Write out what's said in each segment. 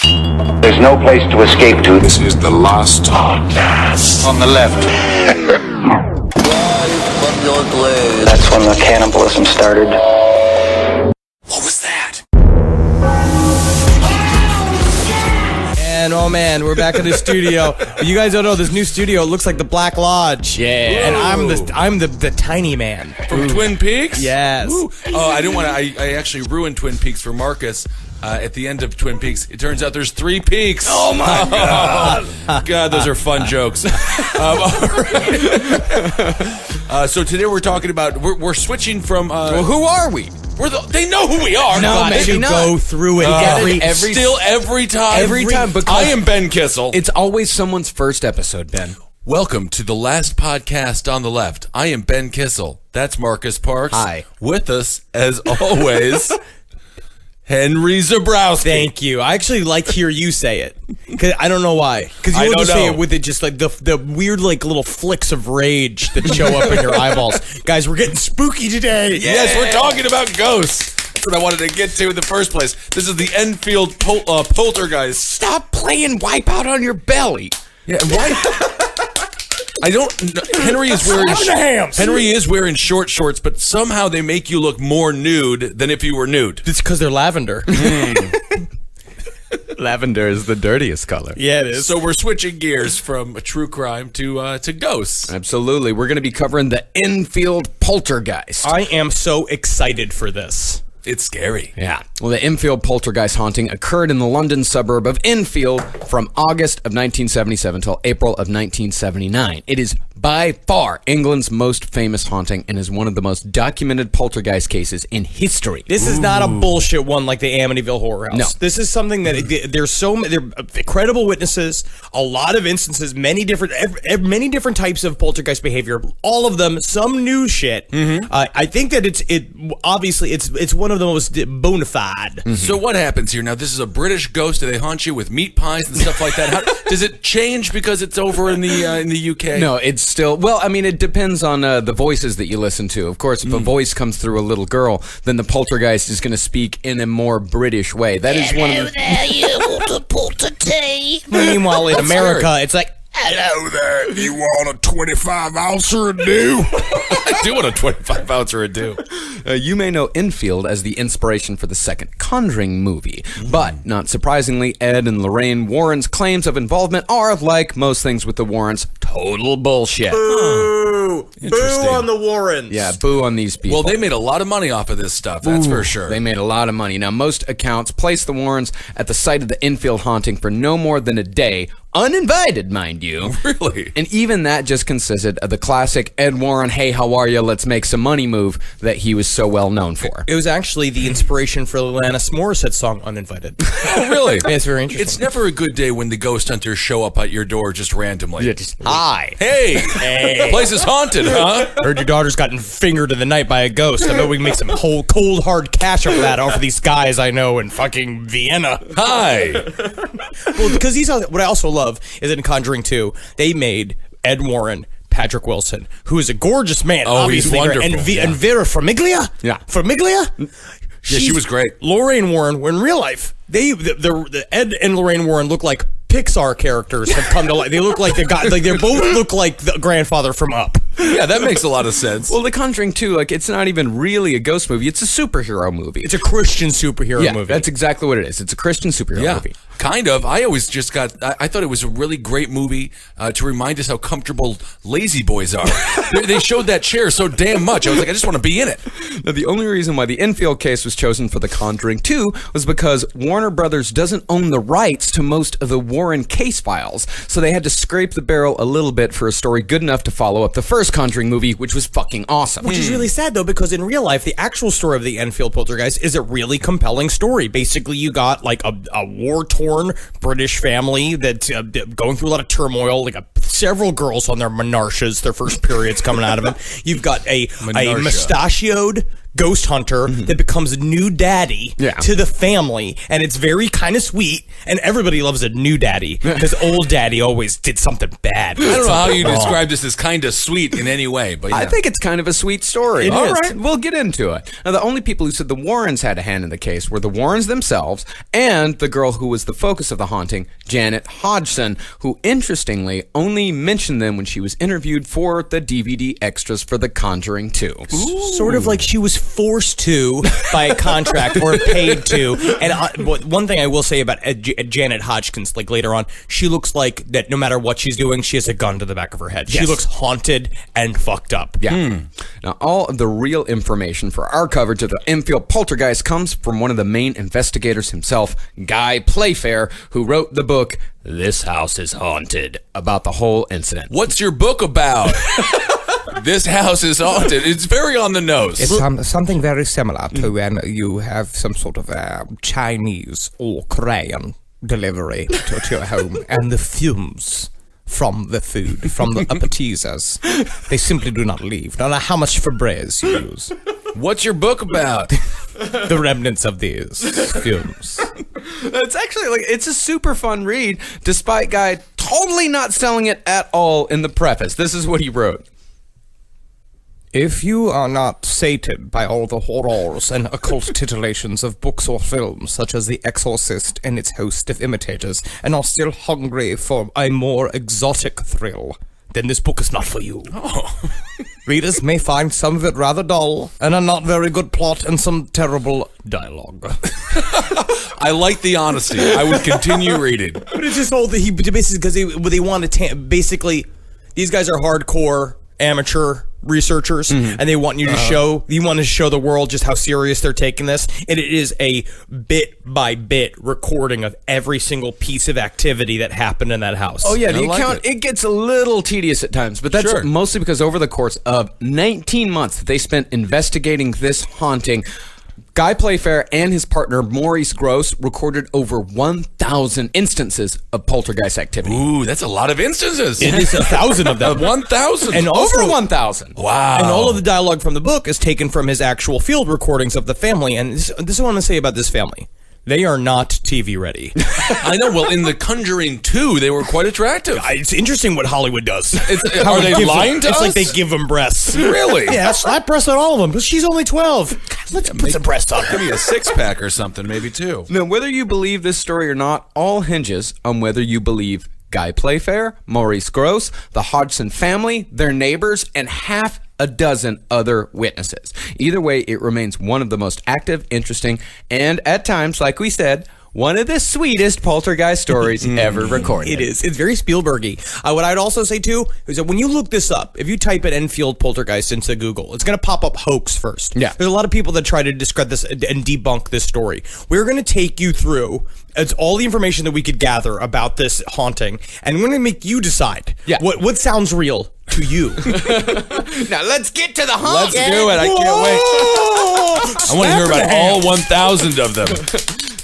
There's no place to escape to. This is the last podcast. On the left. From your grave. That's when the cannibalism started. What was that? And oh man, we're back in the studio. You guys don't know, this new studio looks like the Black Lodge. Yeah. And I'm the tiny man. From Twin Peaks? Yes. Ooh. Oh, I didn't want to. I actually ruined Twin Peaks for Marcus. At the end of Twin Peaks, it turns out there's 3 peaks. Oh my God. God, those are fun jokes. All right. So today we're talking about, we're switching from. Well, who are we? They know who we are. No, God, maybe not. Go through it every time. Every time. Because I am Ben Kissel. It's always someone's first episode, Ben. Welcome to the last podcast on the left. I am Ben Kissel. That's Marcus Parks. Hi. With us, as always, Henry Zebrowski. Thank you. I actually like to hear you say it. Cause I don't know why. Because I you don't just say know. it with it just like the weird like little flicks of rage that show up in your eyeballs. Guys, we're getting spooky today. Yes, we're talking about ghosts. That's what I wanted to get to in the first place. This is the Enfield Poltergeist. Stop playing Wipeout on your belly. Yeah, why? I don't. Henry is wearing short shorts, but somehow they make you look more nude than if you were nude. It's because they're lavender. Lavender is the dirtiest color. Yeah, it is. So we're switching gears from a true crime to ghosts. Absolutely. We're going to be covering the Enfield Poltergeist. I am so excited for this. It's scary. Yeah. Well, the Enfield Poltergeist haunting occurred in the London suburb of Enfield from August of 1977 till April of 1979. It is by far England's most famous haunting and is one of the most documented poltergeist cases in history. This is not a bullshit one like the Amityville Horror House. No. This is something that there are credible witnesses, a lot of instances, many different types of poltergeist behavior. All of them, some new shit. I think that it's one of the most bona fide. So what happens here now? This is a British ghost. Do they haunt you with meat pies and stuff like that? Does it change because it's over in the UK? No, it's still, well, I mean, it depends on the voices that you listen to. Of course, if a voice comes through a little girl, then the poltergeist is going to speak in a more British way. That is one of the... There, you want a porter tea? Meanwhile, in America, it's like, Hello there. You want a 25-ounce or a do? I do want a 25-ounce or a do. You may know Enfield as the inspiration for the second Conjuring movie, but not surprisingly, Ed and Lorraine Warren's claims of involvement are, like most things with the Warrens, total bullshit. boo! Boo Interesting. on the Warrens. Yeah, boo on these people. Well, they made a lot of money off of this stuff, that's for sure. They made a lot of money. Now, most accounts place the Warrens at the site of the Enfield haunting for no more than a day, uninvited, mind you. Really? And even that just consisted of the classic Ed Warren, hey, how are you, let's make some money move that he was so well known for. It was actually the inspiration for Alanis Morissette's song Uninvited. Oh, really? Yeah, it's very interesting. It's never a good day when the ghost hunters show up at your door just randomly. Yeah, just, hi. Hey, the place is haunted, huh? Heard your daughter's gotten fingered in the night by a ghost. I bet we can make some cold hard cash off of that off of these guys I know in fucking Vienna. Hi. Well, because what I also love is that in Conjuring 2, they made Ed Warren Patrick Wilson, who is a gorgeous man. Oh, he's obviously, wonderful. And Vera Farmiga? Yeah. Farmiga? Yeah, she was great. Lorraine Warren, when in real life, the Ed and Lorraine Warren look like Pixar characters have come to life. They look like they both look like the grandfather from Up. Yeah, that makes a lot of sense. Well, The Conjuring 2, like, it's not even really a ghost movie. It's a superhero movie. It's a Christian superhero movie. That's exactly what it is. It's a Christian superhero movie. Kind of. I always just I thought it was a really great movie to remind us how comfortable lazy boys are. They showed that chair so damn much. I was like, I just want to be in it. Now, the only reason why the Enfield case was chosen for The Conjuring 2 was because Warner Brothers doesn't own the rights to most of the Warren case files, so they had to scrape the barrel a little bit for a story good enough to follow up the first Conjuring movie, which was fucking awesome. Which is really sad, though, because in real life, the actual story of the Enfield Poltergeist is a really compelling story. Basically, you got like a war-torn British family that's going through a lot of turmoil, like several girls on their menarches, their first periods coming out of them. You've got a mustachioed ghost hunter that becomes a new daddy to the family, and it's very kind of sweet, and everybody loves a new daddy because old daddy always did something bad. I don't know how you describe this as kind of sweet in any way, but yeah. I think it's kind of a sweet story. It All is. right, we'll get into it. Now, the only people who said the Warrens had a hand in the case were the Warrens themselves and the girl who was the focus of the haunting, Janet Hodgson, who interestingly only mentioned them when she was interviewed for the DVD extras for The Conjuring 2. Sort of like she was forced to by a contract or paid to. And one thing I will say about Janet Hodgkins, like later on, she looks like that no matter what she's doing, she has a gun to the back of her head. She looks haunted and fucked up. Yeah. Now, all of the real information for our coverage of the Enfield poltergeist comes from one of the main investigators himself, Guy Playfair, who wrote the book This House is Haunted, about the whole incident. What's your book about? This house is haunted. It's very on the nose. It's something very similar to when you have some sort of Chinese or Korean delivery to your home, and the fumes from the food, from the appetizers, they simply do not leave, no matter how much Febreze you use. What's your book about? The remnants of these fumes. It's actually it's a super fun read, despite Guy totally not selling it at all in the preface. This is what he wrote. If you are not sated by all the horrors and occult titillations of books or films, such as The Exorcist and its host of imitators, and are still hungry for a more exotic thrill, then this book is not for you. Readers may find some of it rather dull, and a not very good plot, and some terrible dialogue. I like the honesty. I would continue reading. But it's just whole he basically because they want to basically these guys are hardcore amateur researchers, and they want you to show the world just how serious they're taking this, and it is a bit by bit recording of every single piece of activity that happened in that house. Oh yeah, I the like account it gets a little tedious at times, but that's Sure. mostly because over the course of 19 months that they spent investigating this haunting, Guy Playfair and his partner Maurice Gross recorded over 1,000 instances of poltergeist activity. Ooh, that's a lot of instances. It is 1,000 of them. 1,000. And also, Over 1,000. wow. and all of the dialogue from the book is taken from his actual field recordings of the family. And this is what I want to say about this family. They are not TV ready. I know. Well, in The Conjuring 2, they were quite attractive. It's interesting what Hollywood does. Are they lying to It's us? like they give them breasts. Really? Yeah, slap breasts on all of them. But she's only 12. God, let's put some breasts on Give her. me a six-pack or something, maybe two. Now, whether you believe this story or not, all hinges on whether you believe Guy Playfair, Maurice Gross, the Hodgson family, their neighbors, and half a dozen other witnesses. Either way, it remains one of the most active, interesting, and at times, like we said, one of the sweetest poltergeist stories ever recorded. It is. It's very Spielbergy. What I'd also say, too, is that when you look this up, if you type in Enfield Poltergeist into Google, it's going to pop up hoax first. Yeah. There's a lot of people that try to discredit this and debunk this story. We're going to take you through it's all the information that we could gather about this haunting, and we're going to make you decide what sounds real to you. Now, let's get to the haunt. Let's do it. I can't wait. I want to hear about all 1,000 of them.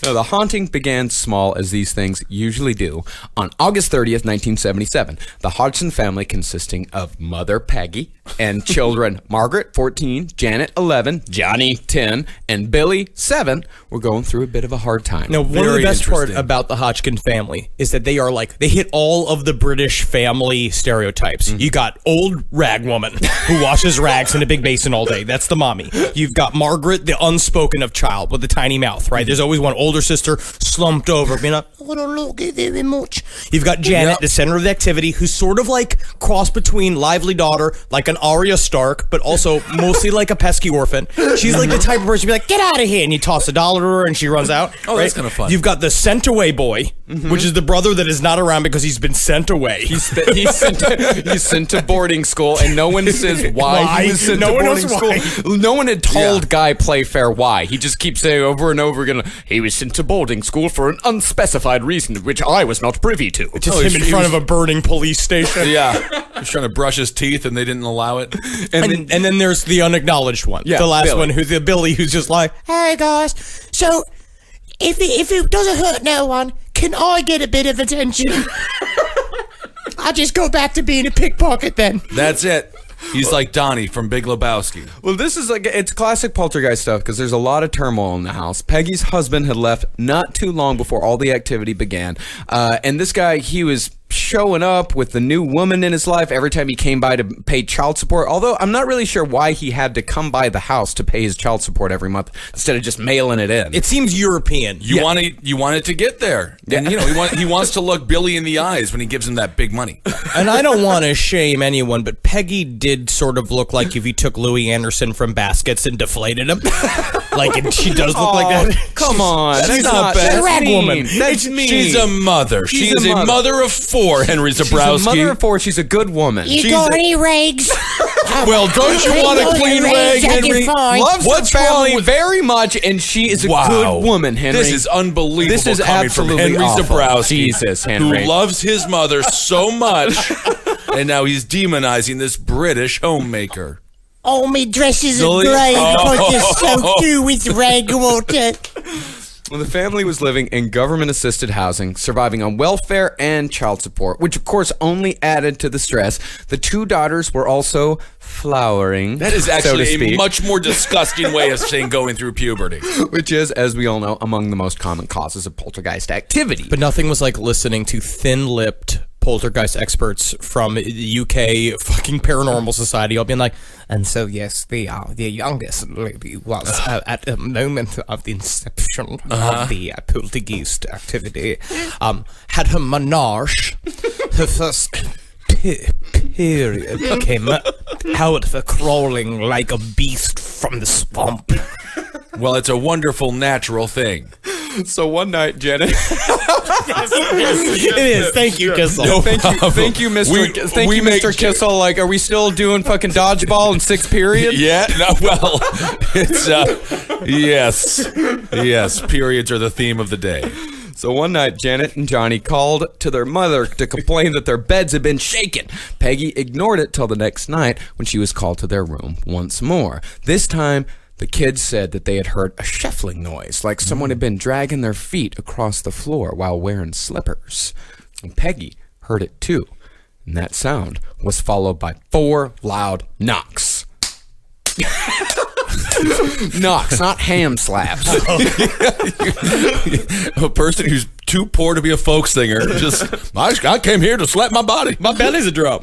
Now, the haunting began small, as these things usually do. On August 30th, 1977, the Hodgson family, consisting of Mother Peggy and children Margaret, 14, Janet, 11, Johnny, 10, and Billy, 7, were going through a bit of a hard time. Now, one of the Very best part interesting. about the Hodgkin family is that they are they hit all of the British family stereotypes. You got old rag woman who washes rags in a big basin all day. That's the mommy. You've got Margaret, the unspoken of child with the tiny mouth, right? There's always one older sister slumped over, being like, I don't look it very much. You've got Janet, the center of the activity, who's sort of like cross between lively daughter, like an Arya Stark, but also mostly like a pesky orphan. She's like the type of person to be like, get out of here, and you toss $1 to her and she runs out. Oh, that's kinda fun. You've got the sent away boy, which is the brother that is not around because he's been sent away. He's sent to boarding school, and no one says why he was sent No to one boarding knows school. No one had told Guy Playfair why. He just keeps saying over and over again, he was sent to boarding school for an unspecified reason, which I was not privy to. Just him in front of a burning police station. Yeah. He was trying to brush his teeth and they didn't allow it. And then there's the unacknowledged one. Yeah, the last Billy. one, who's the Billy, who's just like, hey guys, so if it doesn't hurt no one, can I get a bit of attention? I'll just go back to being a pickpocket then. That's it. He's like Donnie from Big Lebowski. Well, this is like, it's classic poltergeist stuff because there's a lot of turmoil in the house. Peggy's husband had left not too long before all the activity began. And this guy, he was showing up with the new woman in his life every time he came by to pay child support. Although I'm not really sure why he had to come by the house to pay his child support every month instead of just mailing it in. It seems European. You want it to get there. And, you know, he wants to look Billy in the eyes when he gives him that big money. And I don't want to shame anyone, but Peggy did sort of look like if you took Louis Anderson from Baskets and deflated him. Like, and she does look like that. Come on. She's That's not bad. That's Rag mean. woman. That's mean. She's a mother. She is a mother of 4, Henry Zabrowski. She's a mother of 4. She's a good woman. You got any rags? Well, don't you want a clean rag, Henry? Loves What's her family wrong with- very much, and she is a good woman, Henry. This is unbelievable. This is coming absolutely from Henry awful. Zabrowski, Jesus, Henry. who loves his mother so much, and now he's demonizing this British homemaker. All my dresses are Really? grey because they're soaked through with rag water. Well, the family was living in government-assisted housing, surviving on welfare and child support, which, of course, only added to the stress. The 2 daughters were also flowering. That is so to actually a speak, much more disgusting way of saying going through puberty. which is, as we all know, among the most common causes of poltergeist activity. But nothing was like listening to thin-lipped poltergeist experts from the UK fucking paranormal society all being like, And so, yes, the youngest lady was at the moment of the inception of the poltergeist activity, had her menage. Her first period came out of her crawling like a beast from the swamp. Well, it's a wonderful natural thing. So one night, Janet... it is. Thank you, Kissel. Thank you, Mr. We make- Mr. Kissel. Like, are we still doing fucking dodgeball in 6th period? Yeah, no, well, it's, yes, periods are the theme of the day. So one night, Janet and Johnny called to their mother to complain that their beds had been shaken. Peggy ignored it till the next night when she was called to their room once more. This time, the kids said that they had heard a shuffling noise, like someone had been dragging their feet across the floor while wearing slippers. And Peggy heard it too. And that sound was followed by 4 loud knocks. Knocks, not ham slaps. A person who's too poor to be a folk singer. I came here to slap my body. My belly's a drum.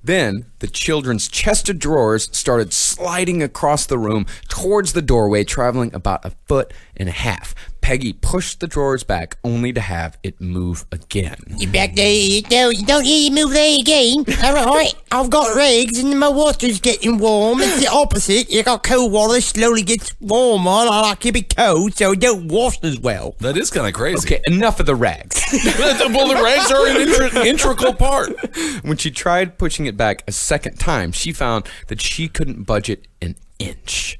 Then the children's chest of drawers started sliding across the room towards the doorway, traveling about 1.5 feet. Peggy pushed the drawers back, only to have it move again. You back there, you don't hear you move there again. All right, I've got rags and my water's getting warm. It's the opposite. You got cold water slowly gets warmer. I like to be cold so it don't wash as well. That is kind of crazy. Okay, enough of the rags. Well, the rags are an integral part. When she tried pushing it back a second time, she found that she couldn't budge it an inch.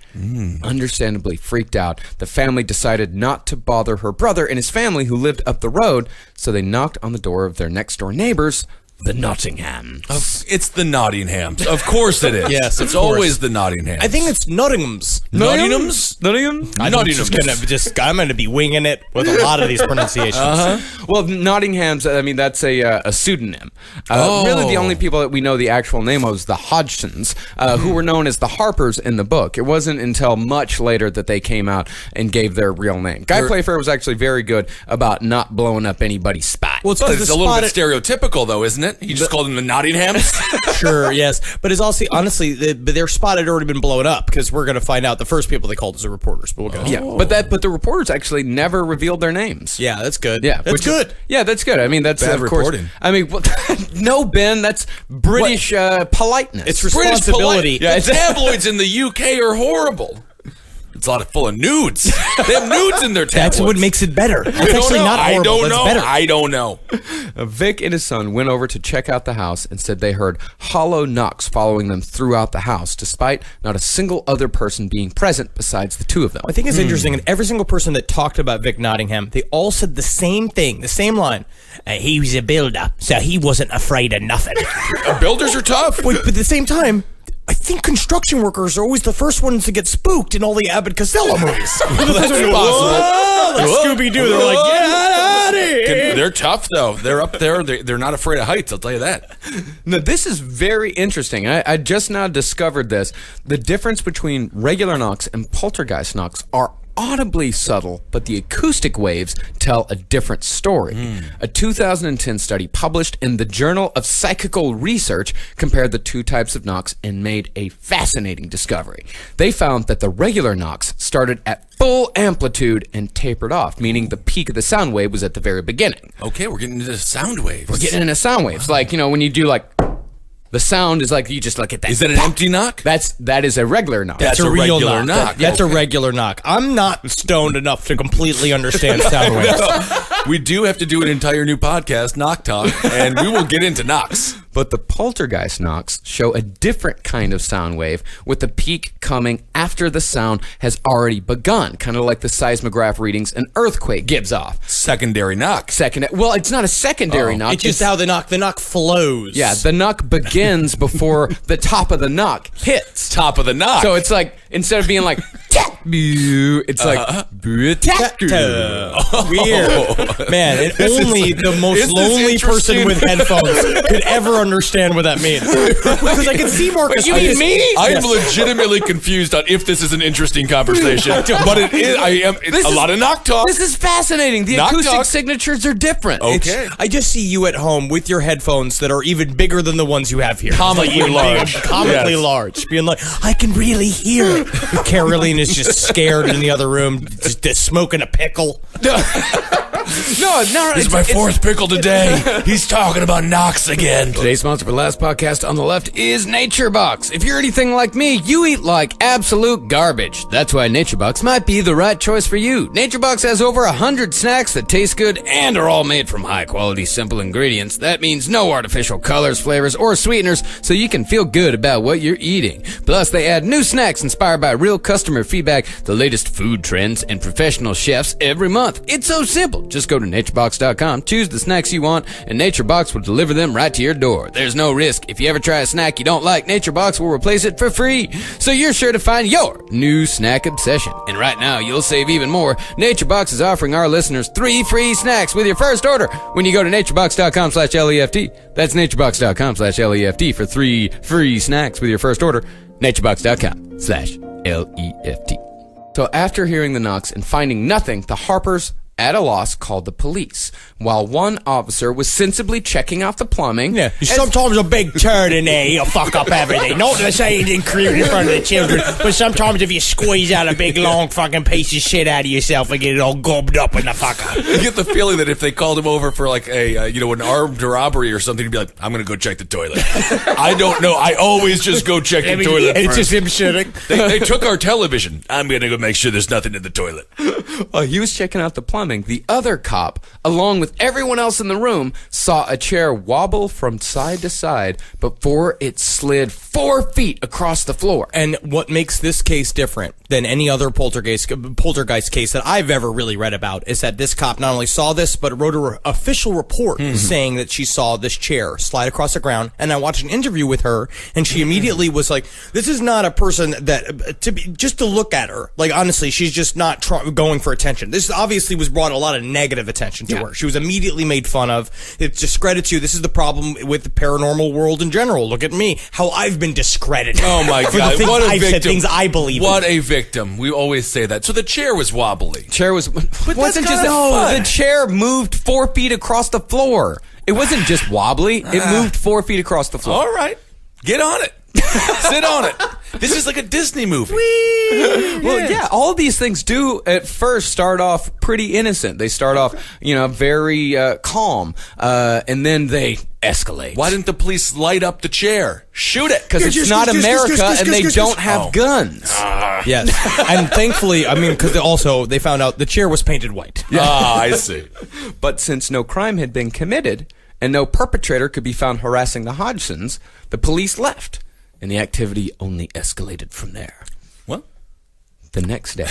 Understandably freaked out, the family decided not to bother her brother and his family who lived up the road, so they knocked on the door of their next door neighbors, the Nottinghams. It's the Nottinghams. Of course it is. Yes, of it's course. always the Nottinghams. I think it's Nottingham's. Nottinghams? Nottingham? I'm gonna be winging it with a lot of these pronunciations. Well, Nottingham's, I mean, that's a pseudonym. Really, the only people that we know the actual name of is the Hodgsons, who were known as the Harpers in the book. It wasn't until much later that they came out and gave their real name. Guy Playfair was actually very good about not blowing up anybody's spot. Well, it's But because it's a little bit stereotypical, though, isn't it? You just called them the Nottinghams? Sure, yes, but it's also honestly, their spot had already been blown up because we're gonna find out the first people they called was the reporters. But we'll go. Yeah, but the reporters actually never revealed their names. Yeah, that's good. Yeah, that's good. That's good. I mean, that's Bad of course. reporting. I mean, no, Ben, that's British politeness. It's British responsibility. polite. The tabloids in the UK are horrible. It's a lot full of nudes. They have nudes in their tabloids. That's what makes it better. It's I don't actually know. not horrible. That's better. I don't know. Vic and his son went over to check out the house and said they heard hollow knocks following them throughout the house, despite not a single other person being present besides the 2 of them. I think it's interesting, and every single person that talked about Vic Nottingham, they all said the same thing, the same line. He was a builder, so he wasn't afraid of nothing. Builders are tough. But at the same time, I think construction workers are always the first ones to get spooked in all the Abbott Costello movies. That's possible. Like Scooby-Doo, they're like, get out of here. They're tough though. They're up there. They're not afraid of heights. I'll tell you that. Now, this is very interesting. I just now discovered this. The difference between regular knocks and poltergeist knocks are audibly subtle, but the acoustic waves tell a different story. A 2010 study published in the Journal of Psychical Research compared the two types of knocks and made a fascinating discovery. They found that the regular knocks started at full amplitude and tapered off, meaning the peak of the sound wave was at the very beginning. Okay, we're getting into sound waves. We're getting into sound waves. Like, when you do like, the sound is like, you just look at that. Is that an empty knock? That is a regular knock. That's a real regular knock. That's a regular knock. I'm not stoned enough to completely understand sound waves. We do have to do an entire new podcast, Knock Talk, and we will get into knocks. But the poltergeist knocks show a different kind of sound wave, with the peak coming after the sound has already begun, kind of like the seismograph readings an earthquake gives off. Secondary knock. Well, it's not a secondary knock. It's just how the knock flows. Yeah, the knock begins before the top of the knock hits. Top of the knock. So it's like, instead of being like, it's like, Weird. Man, and only the most This is lonely person interesting. with headphones could ever understand what that means. Because I can see Marcus. You mean me? I am legitimately confused on if this is an interesting conversation, but it is. It's a lot of knock talk. This is fascinating. The Knock acoustic talk. signatures are different. Okay. I just see you at home with your headphones that are even bigger than the ones you have here. Comically It's like large. Comically Yes. large. Being like, I can really hear it. Caroline is just scared in the other room, just smoking a pickle. No, This is my fourth pickle today. He's talking about knocks again. Today's sponsor for the last podcast on the left is NatureBox. If you're anything like me, you eat like absolute garbage. That's why NatureBox might be the right choice for you. NatureBox has over 100 snacks that taste good and are all made from high quality, simple ingredients. That means no artificial colors, flavors, or sweeteners, so you can feel good about what you're eating. Plus, they add new snacks inspired by real customer feedback, the latest food trends, and professional chefs every month. It's so simple. Just go to naturebox.com, choose the snacks you want, and NatureBox will deliver them right to your door. There's no risk. If you ever try a snack you don't like, NatureBox will replace it for free. So you're sure to find your new snack obsession. And right now, you'll save even more. NatureBox is offering our listeners 3 free snacks with your first order when you go to naturebox.com/LEFT. That's naturebox.com/LEFT for 3 free snacks with your first order. naturebox.com/LEFT. So after hearing the knocks and finding nothing, the Harpers, at a loss, called the police, while one officer was sensibly checking out the plumbing. Yeah, sometimes a big turd in there, he'll fuck up everything. Not to say he didn't crude in front of the children, but sometimes if you squeeze out a big long fucking piece of shit out of yourself and get it all gobbed up in the fucker. You get the feeling that if they called him over for like a an armed robbery or something, he'd be like, "I'm gonna go check the toilet." I don't know. I always just go check the toilet. It's first. just him shitting. They took our television. I'm gonna go make sure there's nothing in the toilet. While he was checking out the plumbing, the other cop, along with everyone else in the room, saw a chair wobble from side to side before it slid 4 feet across the floor. And what makes this case different than any other poltergeist case that I've ever really read about is that this cop not only saw this, but wrote an official report saying that she saw this chair slide across the ground. And I watched an interview with her, and she immediately was like, "This is not a person that just to look at her. Like honestly, she's just not going for attention. This obviously was brought a lot of negative attention to her. She was immediately made fun of. It discredits you. This is the problem with the paranormal world in general. Look at me, how I've been discredited. Oh my for God! the things What a I've victim! said, things I believe. What in. a victim! We always say that. So the chair was wobbly. Chair was wasn't just kinda fun. the chair moved 4 feet across the floor. It wasn't just wobbly; it moved 4 feet across the floor. All right, get on it. Sit on it. This is like a Disney movie. Well, yeah, all of these things do at first start off pretty innocent. They start off, very calm, and then they escalate. Why didn't the police light up the chair? Shoot it. Because it's not America and they don't have guns. Yes, and thankfully, I mean, because they found out the chair was painted white. Ah, I see. But since no crime had been committed and no perpetrator could be found harassing the Hodgsons, the police left, and the activity only escalated from there. Well, The next day,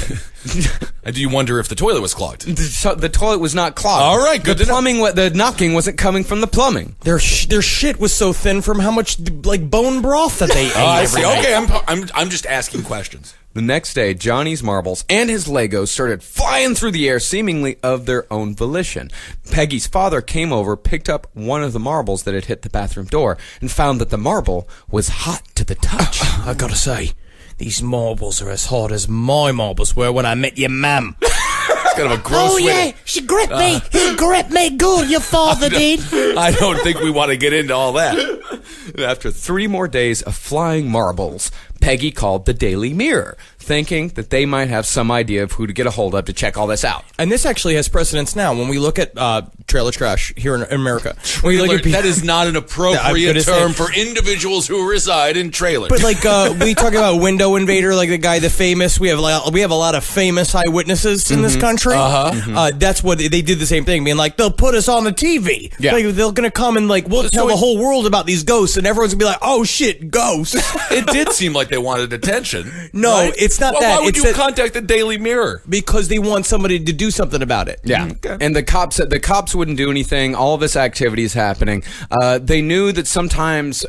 Do you wonder if the toilet was clogged? the toilet was not clogged. All right, good The to know. plumbing, the knocking wasn't coming from the plumbing. Their shit was so thin from how much like bone broth that they ate. I every see. night. Okay, I'm just asking questions. The next day, Johnny's marbles and his Legos started flying through the air, seemingly of their own volition. Peggy's father came over, picked up one of the marbles that had hit the bathroom door, and found that the marble was hot to the touch. I gotta say, these marbles are as hard as my marbles were when I met your mum. It's kind of a gross Oh way yeah, she gripped me. He gripped me good. Your father did. I don't think we want to get into all that. And after 3 more days of flying marbles, Peggy called the Daily Mirror, thinking that they might have some idea of who to get a hold of to check all this out. And this actually has precedence now when we look at trailer trash here in America. When we look at That is not an I'm appropriate gonna term say- for individuals who reside in trailers. But like we talk about Window Invader, like the guy, the famous. We have a lot of famous eyewitnesses in this country. That's what they did. The same thing, being like they'll put us on the TV. Yeah. Like, they're gonna come and like we'll tell the whole world about these ghosts, and everyone's gonna be like, "Oh shit, ghosts!" it did seem like they wanted attention. No, right? it's not Well, that. Why would It's you that- contact the Daily Mirror? because they want somebody to do something about it. Yeah, and the cops wouldn't do anything. All this activity is happening. They knew that sometimes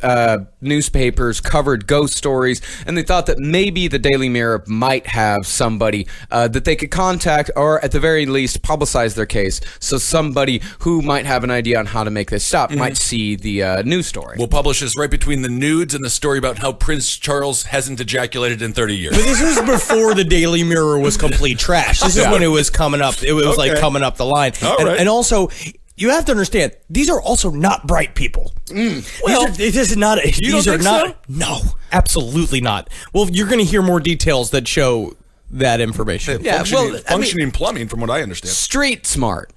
newspapers covered ghost stories, and they thought that maybe the Daily Mirror might have somebody that they could contact, or at the very least publicize their case, so somebody who might have an idea on how to make this stop might see the news story. We'll publish this right between the nudes and the story about how Prince Charles hasn't ejaculated in 30 years. But this was before the Daily Mirror was complete trash. This is when it was coming up. It was like coming up the line. right. And also, you have to understand, these are also not bright people. Well, this is not. These don't are think not. so? No, absolutely not. Well, you're going to hear more details that show that information. Yeah, functioning plumbing, from what I understand. Street smart.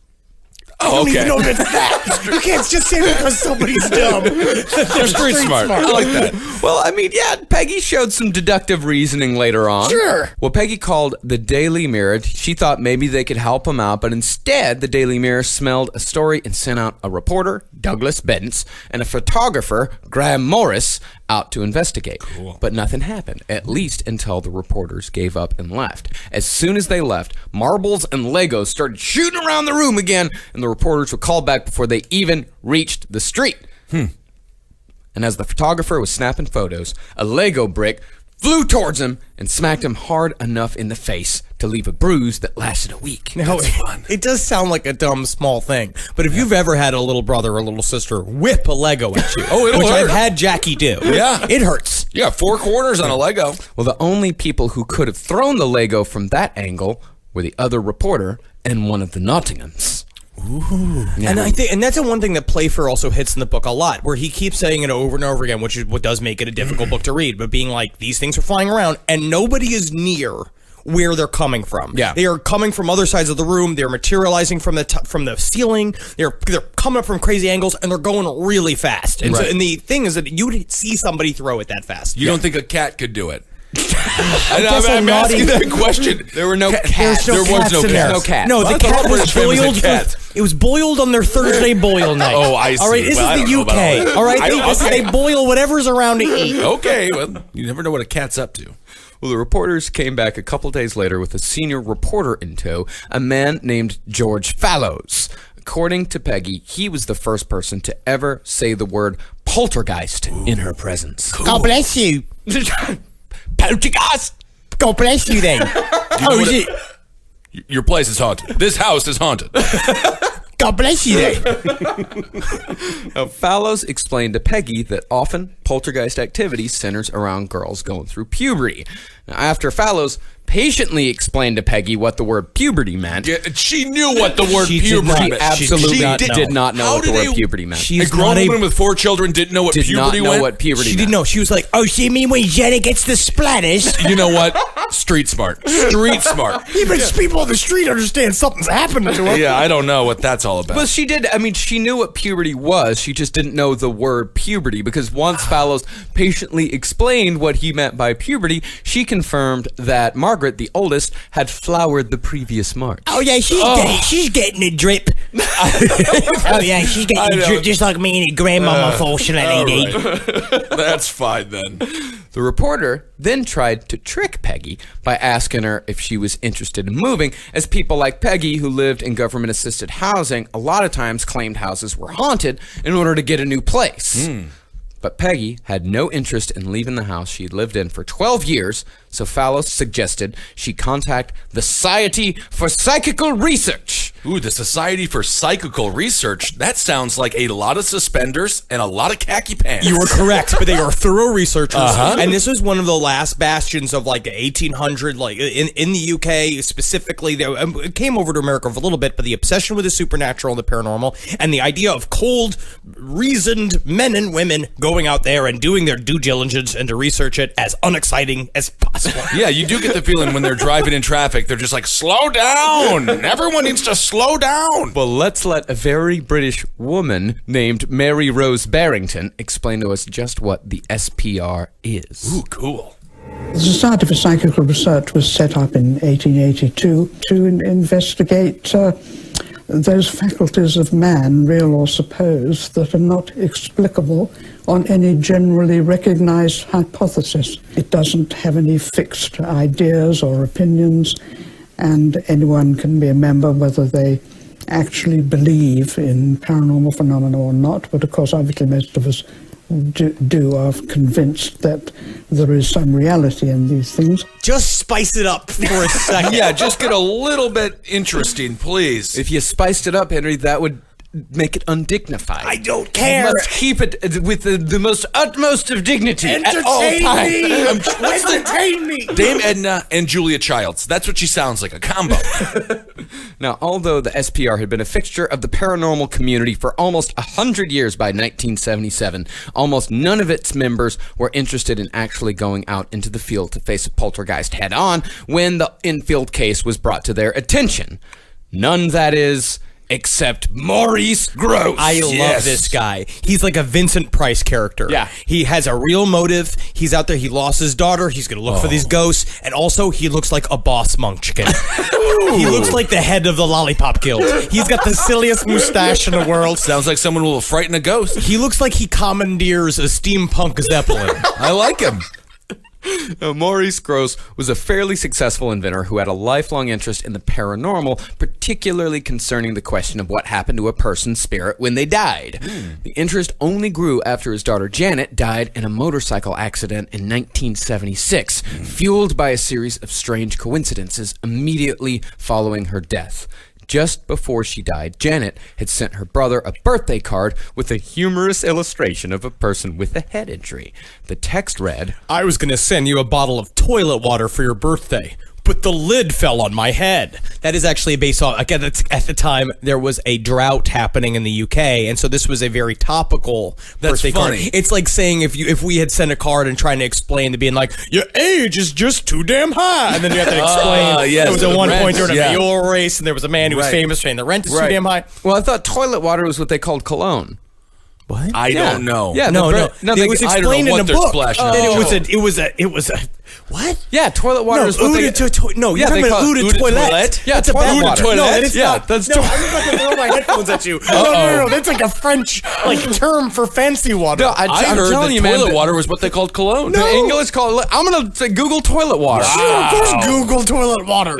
Oh, okay. No, that's that. You can't just say because somebody's dumb. They're street smart. I like that. Well, I mean, yeah, Peggy showed some deductive reasoning later on. Sure. Well, Peggy called the Daily Mirror. She thought maybe they could help him out, but instead, the Daily Mirror smelled a story and sent out a reporter, Douglas Bentz, and a photographer, Graham Morris, out to investigate. Cool. But nothing happened, at least until the reporters gave up and left. As soon as they left, marbles and Legos started shooting around the room again, and the reporters were called back before they even reached the street. And as the photographer was snapping photos, a Lego brick flew towards him and smacked him hard enough in the face to leave a bruise that lasted a week. No, it does sound like a dumb small thing, but if you've ever had a little brother or a little sister whip a Lego at you, Oh, it'll which hurt. I've had Jackie do, Yeah. it hurts. You got 4 corners on a Lego. Well, the only people who could have thrown the Lego from that angle were the other reporter and one of the Nottinghams. And I think, and that's the one thing that Playfair also hits in the book a lot, where he keeps saying it over and over again, which is what does make it a difficult book to read. But being like, these things are flying around, and nobody is near where they're coming from. Yeah. They are coming from other sides of the room. They're materializing from the ceiling. They're coming up from crazy angles, and they're going really fast. And so, and the thing is that you'd see somebody throw it that fast. You don't think a cat could do it? guess I'm a asking naughty- that question. There were no cats. There's no There was cats no in there. cats. No cat. No, Well, I the thought cat all was British families had boiled. cats. It was boiled on their Thursday boil night. Oh, I see. All right, this Well, I is don't the know about all UK. that. All right, I don't- okay. they boil whatever's around to eat. Okay, well, you never know what a cat's up to. Well, the reporters came back a couple days later with a senior reporter in tow, a man named George Fallows. According to Peggy, he was the first person to ever say the word poltergeist in her presence. God bless you. Poltergeist! God bless you then. Oh, is it? Your place is haunted. This house is haunted. God bless you then. Now, Fallows explained to Peggy that often poltergeist activity centers around girls going through puberty. Now, after Fallows patiently explained to Peggy what the word puberty meant, Yeah, she knew what the word She did puberty not. she meant. absolutely did not know. did not know How what the do word they- puberty meant. A She's grown not a- woman with 4 children didn't know what did puberty not know went. what puberty She meant. didn't know. She was like, Oh, see me when Jenna gets the splatters? You know what? Street smart. Street smart. even people on the street understand something's happening to her. Yeah, I don't know what that's all about. But she did. I mean, she knew what puberty was. She just didn't know the word puberty because once Fallows patiently explained what he meant by puberty, she confirmed that Margaret, the oldest, had flowered the previous March. Oh yeah, she's getting a drip. Oh yeah, she's getting a drip just like me and your grandmama fortunately did. That's fine then. The reporter then tried to trick Peggy by asking her if she was interested in moving, as people like Peggy who lived in government-assisted housing a lot of times claimed houses were haunted in order to get a new place. But Peggy had no interest in leaving the house she'd lived in for 12 years, so Fallows suggested she contact the Society for Psychical Research. Ooh, the Society for Psychical Research. That sounds like a lot of suspenders and a lot of khaki pants. You were correct, but they are thorough researchers, and this was one of the last bastions of like the 1800, like in the UK specifically. It came over to America for a little bit, but the obsession with the supernatural and the paranormal, and the idea of cold, reasoned men and women going out there and doing their due diligence and to research it as unexciting as possible. Yeah, you do get the feeling when they're driving in traffic, they're just like, slow down. Everyone needs to slow down. Well, let's let a very British woman named Mary Rose Barrington explain to us just what the SPR is. Ooh, cool. The Society for Psychical Research was set up in 1882 to investigate those faculties of man, real or supposed, that are not explicable on any generally recognized hypothesis. It doesn't have any fixed ideas or opinions, and anyone can be a member whether they actually believe in paranormal phenomena or not. But of course, obviously, most of us are convinced that there is some reality in these things. Just spice it up for a second. Yeah, just get a little bit interesting, please. If you spiced it up, Henry, that would make it undignified. I don't care. You must keep it with the most utmost of dignity at all times. Entertain me. Dame Edna and Julia Childs. That's what she sounds like, a combo. Now, although the SPR had been a fixture of the paranormal community for almost 100 years by 1977, almost none of its members were interested in actually going out into the field to face a poltergeist head-on when the Enfield case was brought to their attention. None, that is, except Maurice Grosse. I love this guy. He's like a Vincent Price character. Yeah. He has a real motive. He's out there. He lost his daughter. He's going to look for these ghosts. And also, he looks like a boss munchkin. He looks like the head of the Lollipop Guild. He's got the silliest mustache in the world. Sounds like someone will frighten a ghost. He looks like he commandeers a steampunk Zeppelin. I like him. Maurice Grosse was a fairly successful inventor who had a lifelong interest in the paranormal, particularly concerning the question of what happened to a person's spirit when they died. The interest only grew after his daughter Janet died in a motorcycle accident in 1976, fueled by a series of strange coincidences immediately following her death. Just before she died, Janet had sent her brother a birthday card with a humorous illustration of a person with a head injury. The text read, I was going to send you a bottle of toilet water for your birthday, but the lid fell on my head. That is actually based on, again, at the time, there was a drought happening in the UK, and so this was a very topical birthday funny. card. It's like saying if we had sent a card and trying to explain to being like, your age is just too damn high, and then you have to explain yes, there was a the one rent, point during a yeah. mayoral race, and there was a man who was famous saying the rent is too damn high. well, I thought toilet water was what they called cologne. What? I don't know. Yeah, No, it was I don't explained know in what a they're book. splashing That on. it was a what? Yeah, toilet water No, is what they... no, Yeah, you're they talking call about it eau eau de de toilette. toilette. Yeah, That's a bad eau de water. toilette. No, that is Yeah, not. that's no, I'm about to throw my headphones at you. No, that's like a French term for fancy water. No, I I'm heard telling that you, man, toilet that- water was what they called cologne. The English call it... I'm going to say Google toilet water. Sure, of course, Google toilet water.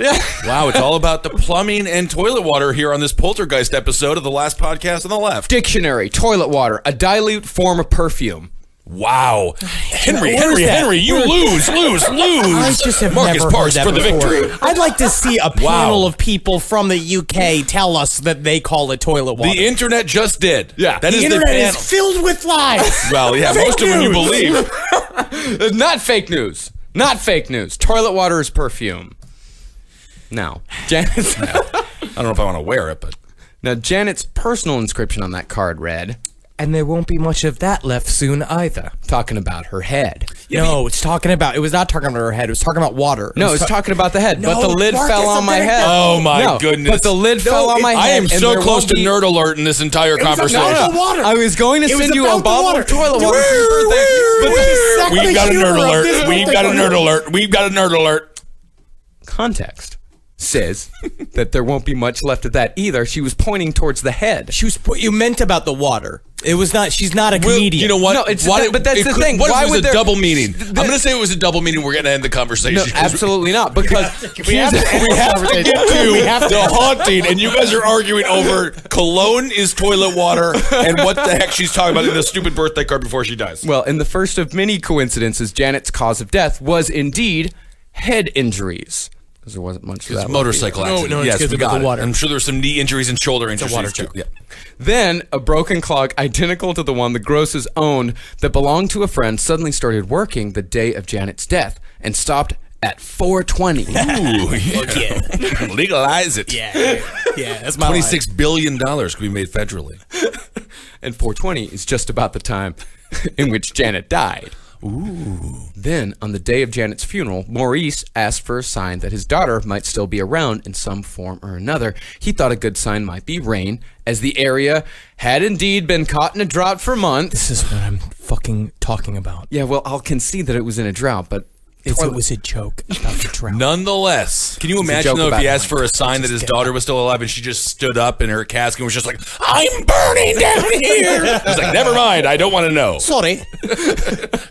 Wow, it's all about the plumbing and toilet water here on this Poltergeist episode of the last podcast on the left. Dictionary, toilet water, a dilute form of perfume. Wow. Henry, Where's that? you lose. I just have Marcus never Parks heard that for the before. victory. I'd like to see a panel of people from the UK tell us that they call it toilet water. The internet just did. Yeah. That The is internet the is panel. filled with lies. Well, yeah, Fake most of them you news. believe. Not fake news. Not fake news. Toilet water is perfume. Now, Janet's... I don't know if I want to wear it, but Now, Janet's personal inscription on that card read, And there won't be much of that left soon either. talking about her head. No, it's talking about. It was not talking about her head. It was talking about water. No, it's talking about the head, but No, the lid Marcus, fell on I'm my gonna head. Oh my No, goodness. But the lid fell on my head. I am and so there close won't to be- nerd alert in this entire conversation. about the water. I was going to It was send you about a the bottle water. of toilet water. We've got a nerd alert. We've got a nerd alert. We've got a nerd alert. Context says that there won't be much left of that either. She was pointing towards the head. You meant about the water. It was not. She's not a Well, comedian. you know what? No, but that's the thing. What Why if it would was there- a double meaning? I'm going to say it was a double meaning. We're going to end the conversation. No, absolutely not. Because We have to to the haunting, and you guys are arguing over cologne is toilet water and what the heck she's talking about in the stupid birthday card before she dies. well, in the first of many coincidences, Janet's cause of death was indeed head injuries. Because there wasn't much of It's that. a motorcycle accident. no, it's yes, 'cause we of got the it. water. I'm sure there's some knee injuries and shoulder injuries. water too. joke. Yeah. Then a broken clock identical to the one the Grosses owned that belonged to a friend suddenly started working the day of Janet's death and stopped at 4:20. Ooh, yeah. Legalize it. Yeah, that's my line. $26 billion could be made federally. And 4:20 is just about the time in which Janet died. Ooh. Then, on the day of Janet's funeral, Maurice asked for a sign that his daughter might still be around in some form or another. He thought a good sign might be rain, as the area had indeed been caught in a drought for months. This is what I'm fucking talking about. Yeah, well, I'll concede that it was in a drought, but It was a joke about the drought. Nonetheless, can you a imagine joke though if about he it. asked for a sign that his daughter was still alive and she just stood up in her casket and was just like, "I'm burning down here." He's like, "Never mind, I don't want to know. Sorry.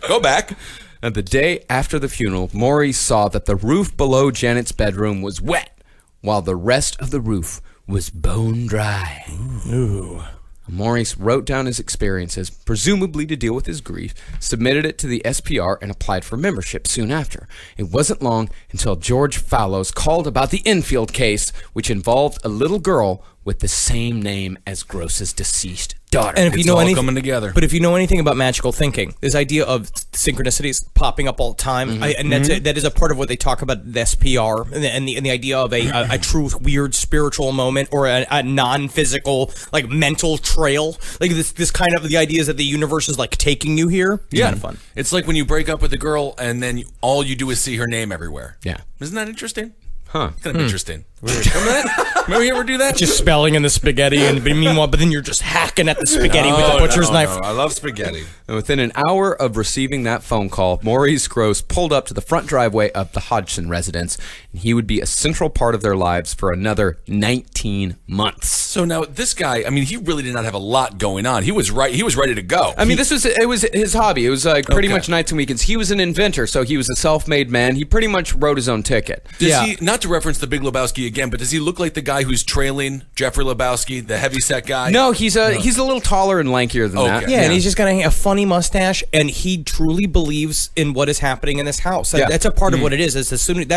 Go back." Now, the day after the funeral, Maurice saw that the roof below Janet's bedroom was wet, while the rest of the roof was bone dry. Ooh. Maurice wrote down his experiences, presumably to deal with his grief, submitted it to the SPR, and applied for membership soon after. It wasn't long until George Fallows called about the Enfield case, which involved a little girl with the same name as Gross's deceased daughter. And if It's you know all anything, coming together. But if you know anything about magical thinking, this idea of synchronicities popping up all the time, and that is a part of what they talk about the SPR and the idea of a true weird spiritual moment or a non-physical like mental trail. Like this kind of the idea is that the universe is like taking you here. It's kind of fun. It's like when you break up with a girl and then all you do is see her name everywhere. Yeah. Isn't that interesting? Huh. Kind of interesting. Remember that? Remember you ever do that? Just spelling in the spaghetti, and meanwhile, but then you're just hacking at the spaghetti with a butcher's knife. I love spaghetti. And within an hour of receiving that phone call, Maurice Gross pulled up to the front driveway of the Hodgson residence, and he would be a central part of their lives for another 19 months. So now this guy, I mean, he really did not have a lot going on. He was right. He was ready to go. I mean, it was his hobby. It was pretty Okay. much nights and weekends. He was an inventor, so he was a self-made man. He pretty much wrote his own ticket. Does he, not to reference the Big Lebowski again, but does he look like the guy who's trailing Jeffrey Lebowski, the heavyset guy? No, he's a little taller and lankier than that. Okay. Yeah, and he's just got a funny mustache, and he truly believes in what is happening in this house. Yeah. That's a part of what it is. Is as soon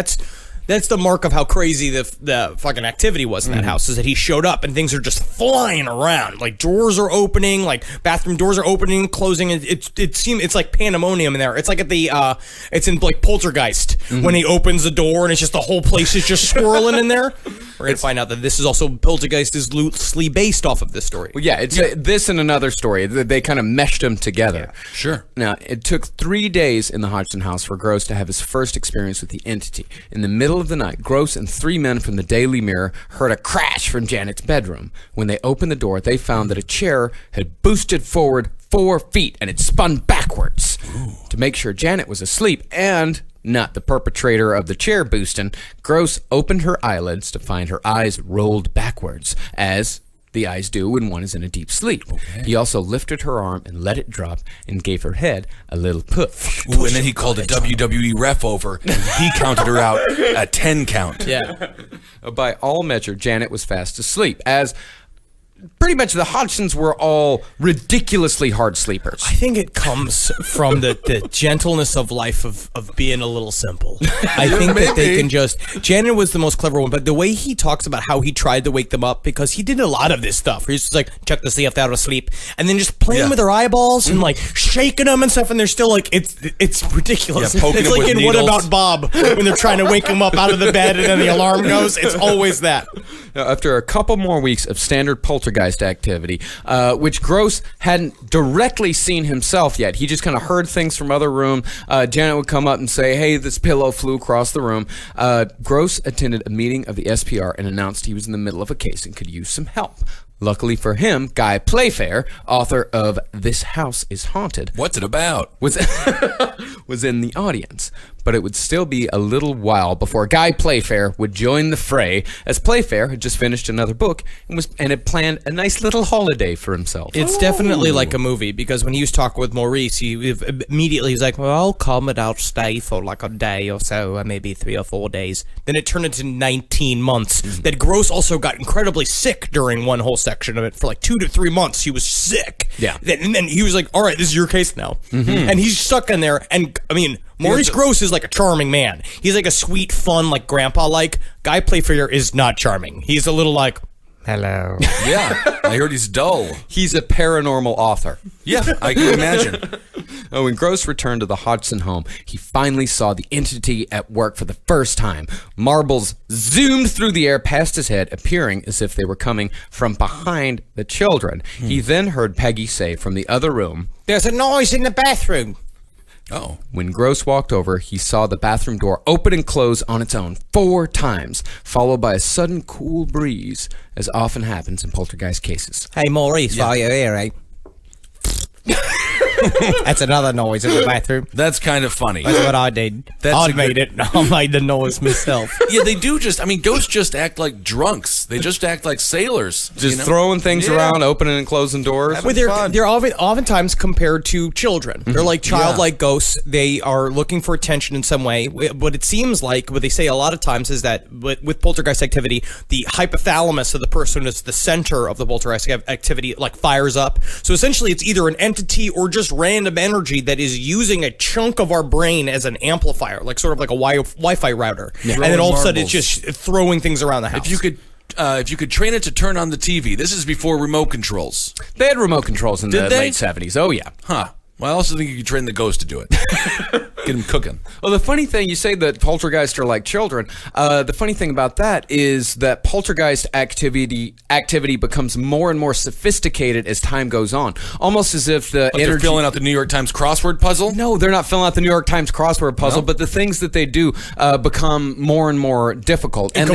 that's the mark of how crazy the fucking activity was in that house. Is that he showed up and things are just flying around, like drawers are opening, like bathroom doors are opening and closing, and it's like pandemonium in there. It's like at the it's in like Poltergeist when he opens the door and it's just the whole place is just swirling in there. We're gonna find out that this is also Poltergeist is loosely based off of this story. Well, yeah, it's this and another story. They kind of meshed them together. Sure. Now, it took 3 days in the Hodgson house for Gross to have his first experience with the entity. In the middle of the night, Gross and 3 men from the Daily Mirror heard a crash from Janet's bedroom. When they opened the door, they found that a chair had boosted forward 4 feet and it spun backwards. To make sure Janet was asleep and not the perpetrator of the chair boosting, Gross opened her eyelids to find her eyes rolled backwards, as the eyes do when one is in a deep sleep. He also lifted her arm and let it drop and gave her head a little push. Ooh, and then he called a WWE ref over and he counted her out a 10 count. Yeah. By all measure, Janet was fast asleep, as pretty much the Hodgsons were all ridiculously hard sleepers. I think it comes from the gentleness of life of being a little simple. I think that they can just. Janet was the most clever one, but the way he talks about how he tried to wake them up, because he did a lot of this stuff. He's just like, check to see if they're asleep, and then just playing with their eyeballs and like shaking them and stuff, and they're still like, it's ridiculous. Yeah, poking it's them like with in What needles. About Bob when they're trying to wake him up out of the bed and then the alarm goes. It's always that. Now, after a couple more weeks of standard poltergeist activity, which Gross hadn't directly seen himself yet, he just kind of heard things from other room. Janet would come up and say, hey, this pillow flew across the room. Gross attended a meeting of the SPR and announced he was in the middle of a case and could use some help. Luckily for him, Guy Playfair, author of This House is Haunted, What's it about? was in the audience. but it would still be a little while before Guy Playfair would join the fray, as Playfair had just finished another book and had planned a nice little holiday for himself. It's definitely like a movie, because when he was talking with Maurice, he immediately he's like, well, I'll come and I'll stay for like a day or so, or maybe 3 or 4 days. Then it turned into 19 months. That Gross also got incredibly sick during one whole section of it. For like 2 to 3 months, he was sick. Yeah. And then he was like, all right, this is your case now. And he's stuck in there. And I mean, Maurice Gross is like a charming man. He's like a sweet, fun, like grandpa-like. Guy Playfair is not charming. He's a little like, hello. Yeah, I heard he's dull. He's a paranormal author. Yeah, I can imagine. When Gross returned to the Hodgson home, he finally saw the entity at work for the first time. Marbles zoomed through the air past his head, appearing as if they were coming from behind the children. He then heard Peggy say from the other room, There's a noise in the bathroom. Oh. When Gross walked over, he saw the bathroom door open and close on its own 4 times, followed by a sudden cool breeze, as often happens in poltergeist cases. Hey, Maurice, while you're here, eh? That's another noise in the bathroom. That's kind of funny. That's what I did. I made it. I made the noise myself. Yeah, they do ghosts just act like drunks. They just act like sailors. Just throwing things around, opening and closing doors. Well, they're oftentimes compared to children. They're like childlike ghosts. They are looking for attention in some way. What it seems like, what they say a lot of times is that with poltergeist activity, the hypothalamus of the person is the center of the poltergeist activity, like fires up. So essentially, it's either an entity or just random energy that is using a chunk of our brain as an amplifier, like sort of like a Wi-Fi router. And then all of a sudden, it's just throwing things around the house. If you could train it to turn on the TV, this is before remote controls. They had remote controls in the Did they? late 70s. Oh, yeah. Huh. Well, I also think you could train the ghost to do it. Get him cooking. Well, the funny thing, you say that poltergeists are like children. The funny thing about that is that poltergeist activity becomes more and more sophisticated as time goes on. Almost as if the They're filling out the New York Times crossword puzzle? No, they're not filling out the New York Times crossword puzzle, but the things that they do become more and more difficult. And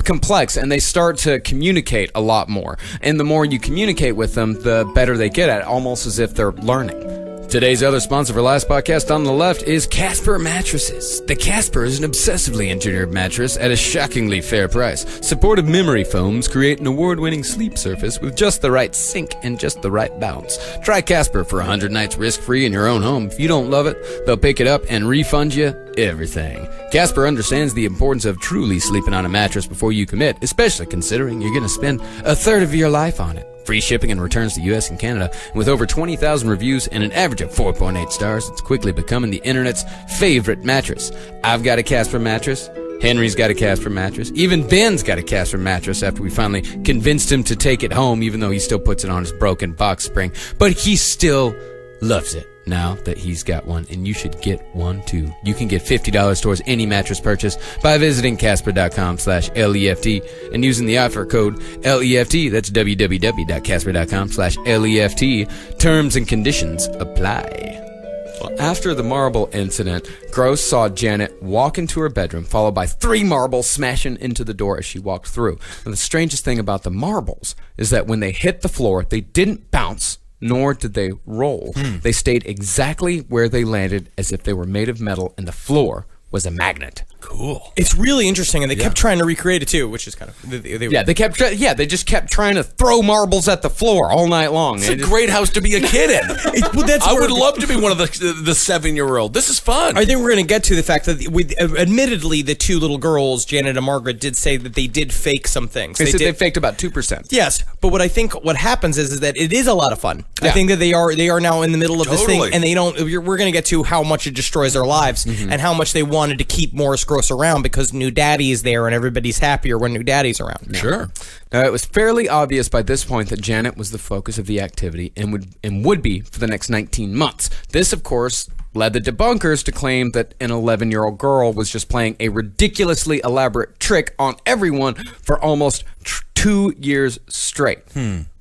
complex, and they start to communicate a lot more. And the more you communicate with them, the better they get at it, almost as if they're learning. Today's other sponsor for Last Podcast on the left is Casper Mattresses. The Casper is an obsessively engineered mattress at a shockingly fair price. Supportive memory foams create an award-winning sleep surface with just the right sink and just the right bounce. Try Casper for 100 nights risk-free in your own home. If you don't love it, they'll pick it up and refund you everything. Casper understands the importance of truly sleeping on a mattress before you commit, especially considering you're going to spend a third of your life on it. Free shipping and returns to US and Canada. And with over 20,000 reviews and an average of 4.8 stars, it's quickly becoming the internet's favorite mattress. I've got a Casper mattress. Henry's got a Casper mattress. Even Ben's got a Casper mattress after we finally convinced him to take it home, even though he still puts it on his broken box spring. But he still loves it now that he's got one, and you should get one too. You can get $50 towards any mattress purchase by visiting Casper.com/LEFT and using the offer code LEFT. That's www.casper.com/LEFT. Terms and conditions apply. Well, after the marble incident, Gross saw Janet walk into her bedroom, followed by 3 marbles smashing into the door as she walked through. And the strangest thing about the marbles is that when they hit the floor, they didn't bounce, nor did they roll. They stayed exactly where they landed, as if they were made of metal, and the floor was a magnet. Cool. It's really interesting, and they kept trying to recreate it too, which is kind of they just kept trying to throw marbles at the floor all night long. It's a great house to be a kid in. I would love to be one of the 7-year-old. This is fun. I think we're going to get to the fact that, admittedly, the 2 little girls, Janet and Margaret, did say that they did fake some things. They said they faked about 2%. Yes, but what I think what happens is that it is a lot of fun. I think that they are now in the middle of this thing, and they don't. We're going to get to how much it destroys their lives and how much they wanted to keep Morris Gross around because new daddy is there and everybody's happier when new daddy's around. Sure. Now, it was fairly obvious by this point that Janet was the focus of the activity and would be for the next 19 months. This, of course, led the debunkers to claim that an 11-year-old girl was just playing a ridiculously elaborate trick on everyone for almost 2 years straight.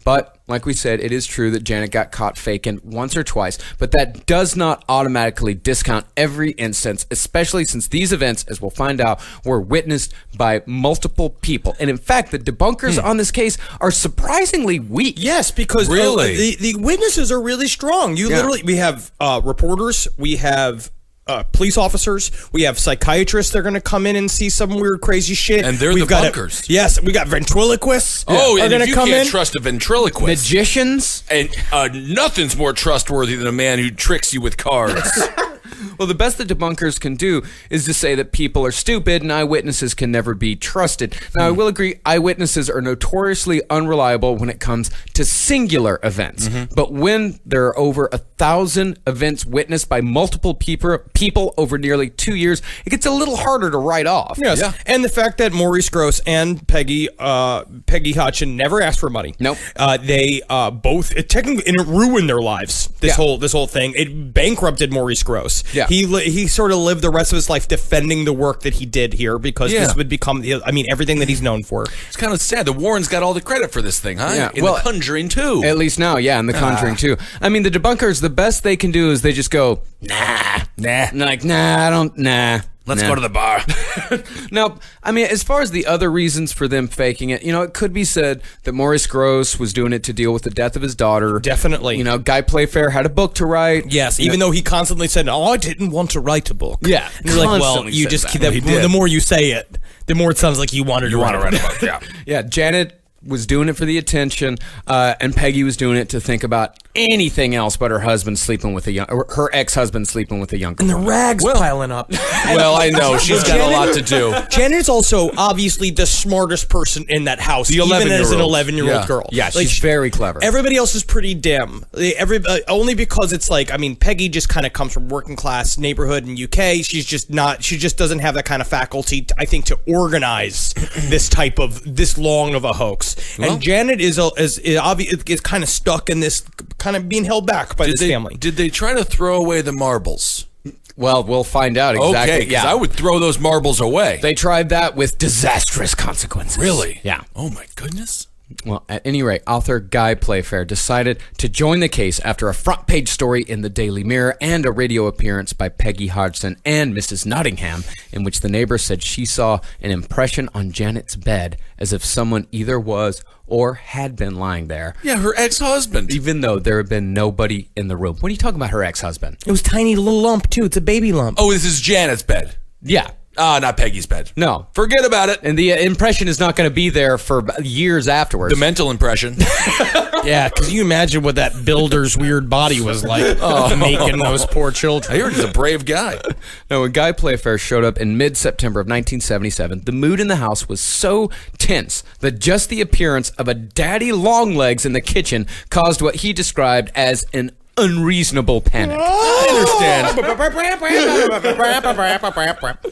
But, like we said, it is true that Janet got caught faking once or twice, but that does not automatically discount every instance, especially since these events, as we'll find out, were witnessed by multiple people. And in fact, the debunkers on this case are surprisingly weak. Yes, because Really? the witnesses are really strong. We have reporters, we have police officers. We have psychiatrists that are going to come in and see some weird, crazy shit. And they're We've the got bunkers. Yes, we got ventriloquists. Oh, are and going if to you come can't in. trust a ventriloquist, Magicians. and nothing's more trustworthy than a man who tricks you with cards. Well, the best that debunkers can do is to say that people are stupid and eyewitnesses can never be trusted. Now, I will agree, eyewitnesses are notoriously unreliable when it comes to singular events. But when there are over 1,000 events witnessed by multiple people over nearly 2 years, it gets a little harder to write off. Yes, and the fact that Maurice Grosse and Peggy Hodgson never asked for money. Nope. They both it ruined their lives. This whole thing, it bankrupted Maurice Grosse. Yeah. He sort of lived the rest of his life defending the work that he did here because this would become everything that he's known for. It's kind of sad. The Warrens got all the credit for this thing, huh? Yeah, In well, The Conjuring too. At least now, yeah, and The Conjuring too. I mean, the debunkers, the best they can do is they just go, nah. Like, I don't, nah. Let's go to the bar. Now, I mean, as far as the other reasons for them faking it, it could be said that Maurice Grosse was doing it to deal with the death of his daughter. Definitely. Guy Playfair had a book to write. Yes, even though he constantly said, "Oh, I didn't want to write a book." Yeah, and you're like, well, constantly you said just that. the more you say it, the more it sounds like you wanted to write a book. Yeah. Yeah, Janet was doing it for the attention, and Peggy was doing it to think about anything else but her husband sleeping with her ex-husband sleeping with a young girl. And the rags piling up. Well, I know she's got a lot to do. Janet's also obviously the smartest person in that house, even as an 11-year-old Yeah. girl. Yeah, she's very clever. Everybody else is pretty dim. Only because it's like, Peggy just kind of comes from working class neighborhood in UK. She's just not. She just doesn't have that kind of faculty, I think, to organize this long of a hoax. And Janet is kind of stuck in this, kind of being held back by this family. Did they try to throw away the marbles? Well, we'll find out exactly. Okay, because I would throw those marbles away. They tried that with disastrous consequences. Really? Yeah. Oh my goodness. Well, at any rate, author Guy Playfair decided to join the case after a front-page story in the Daily Mirror and a radio appearance by Peggy Hodgson and Mrs. Nottingham, in which the neighbor said she saw an impression on Janet's bed as if someone either was or had been lying there. Yeah, her ex-husband. Even though there had been nobody in the room. What are you talking about, her ex-husband? It was tiny little lump too. It's a baby lump. Oh, this is Janet's bed. Yeah. Not Peggy's bed. No. Forget about it. And the impression is not going to be there for years afterwards. The mental impression. Yeah, because you imagine what that builder's weird body was like making those poor children. I heard he's a brave guy. Now, when Guy Playfair showed up in mid-September of 1977, the mood in the house was so tense that just the appearance of a daddy longlegs in the kitchen caused what he described as an unreasonable panic. I understand.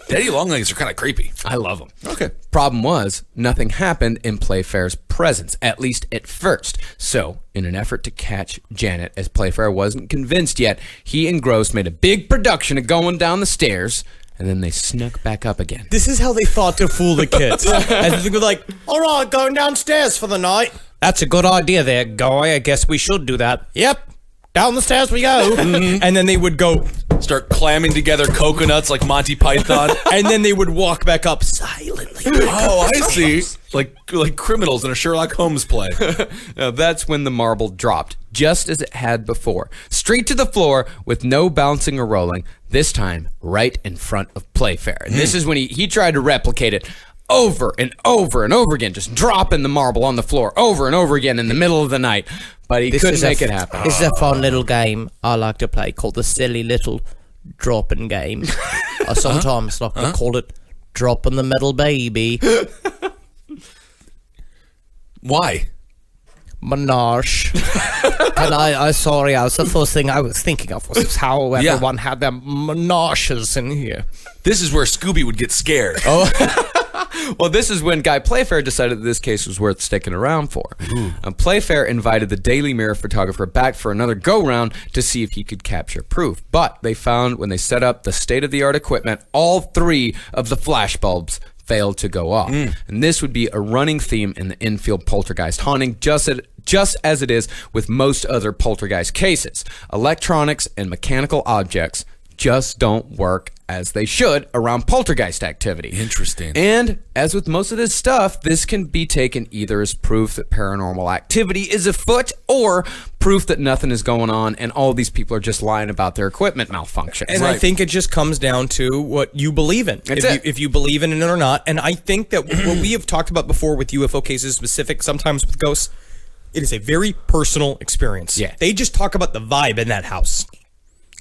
Daddy Longlegs are kind of creepy. I love them. Okay. Problem was, nothing happened in Playfair's presence, at least at first. So, in an effort to catch Janet, as Playfair wasn't convinced yet, he and Grosse made a big production of going down the stairs, and then they snuck back up again. This is how they thought to fool the kids. And they were like, all right, going downstairs for the night. That's a good idea there, Guy. I guess we should do that. Yep. Down the stairs we go. And then they would go, Start clamming together coconuts like Monty Python. and then they would walk back up silently. Oh, I see. Like criminals in a Sherlock Holmes play. Now, that's when the marble dropped, just as it had before. Straight to the floor with no bouncing or rolling, this time right in front of Playfair. And this is when he tried to replicate it over and over and over again, just dropping the marble on the floor over and over again in the middle of the night. But he couldn't make it happen. This is a fun little game I like to play called the silly little dropping game. I sometimes like to call it dropping the metal baby. Why? Menage. And I sorry, the first thing I was thinking of was how everyone had their menages in here. This is where Scooby would get scared. Well, this is when Guy Playfair decided that this case was worth sticking around for. Playfair invited the Daily Mirror photographer back for another go-round to see if he could capture proof. But they found when they set up the state-of-the-art equipment, all 3 of the flash bulbs failed to go off. And this would be a running theme in the Enfield poltergeist haunting, just as it is with most other poltergeist cases. Electronics and mechanical objects just don't work as they should around poltergeist activity. Interesting. And as with most of this stuff, this can be taken either as proof that paranormal activity is afoot or proof that nothing is going on, and all these people are just lying about their equipment malfunction. And I think it just comes down to what you believe in. That's if you believe in it or not. And I think that what we have talked about before with UFO cases specific, sometimes with ghosts, it is a very personal experience. Yeah. They just talk about the vibe in that house.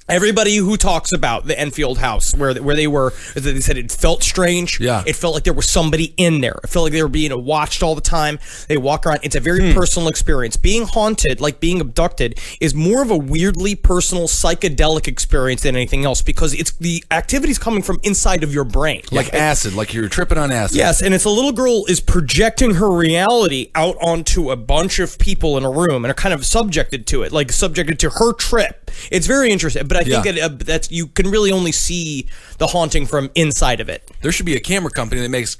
Everybody who talks about the Enfield house, where they were, they said it felt strange. Yeah. It felt like there was somebody in there. It felt like they were being watched all the time. They walk around. It's a very personal experience. Being haunted, like being abducted, is more of a weirdly personal psychedelic experience than anything else, because it's the activity's coming from inside of your brain. Like acid, like you're tripping on acid. Yes, and it's a little girl is projecting her reality out onto a bunch of people in a room and are kind of subjected to it, like subjected to her trip. It's very interesting, but I think that's you can really only see the haunting from inside of it. There should be a camera company that makes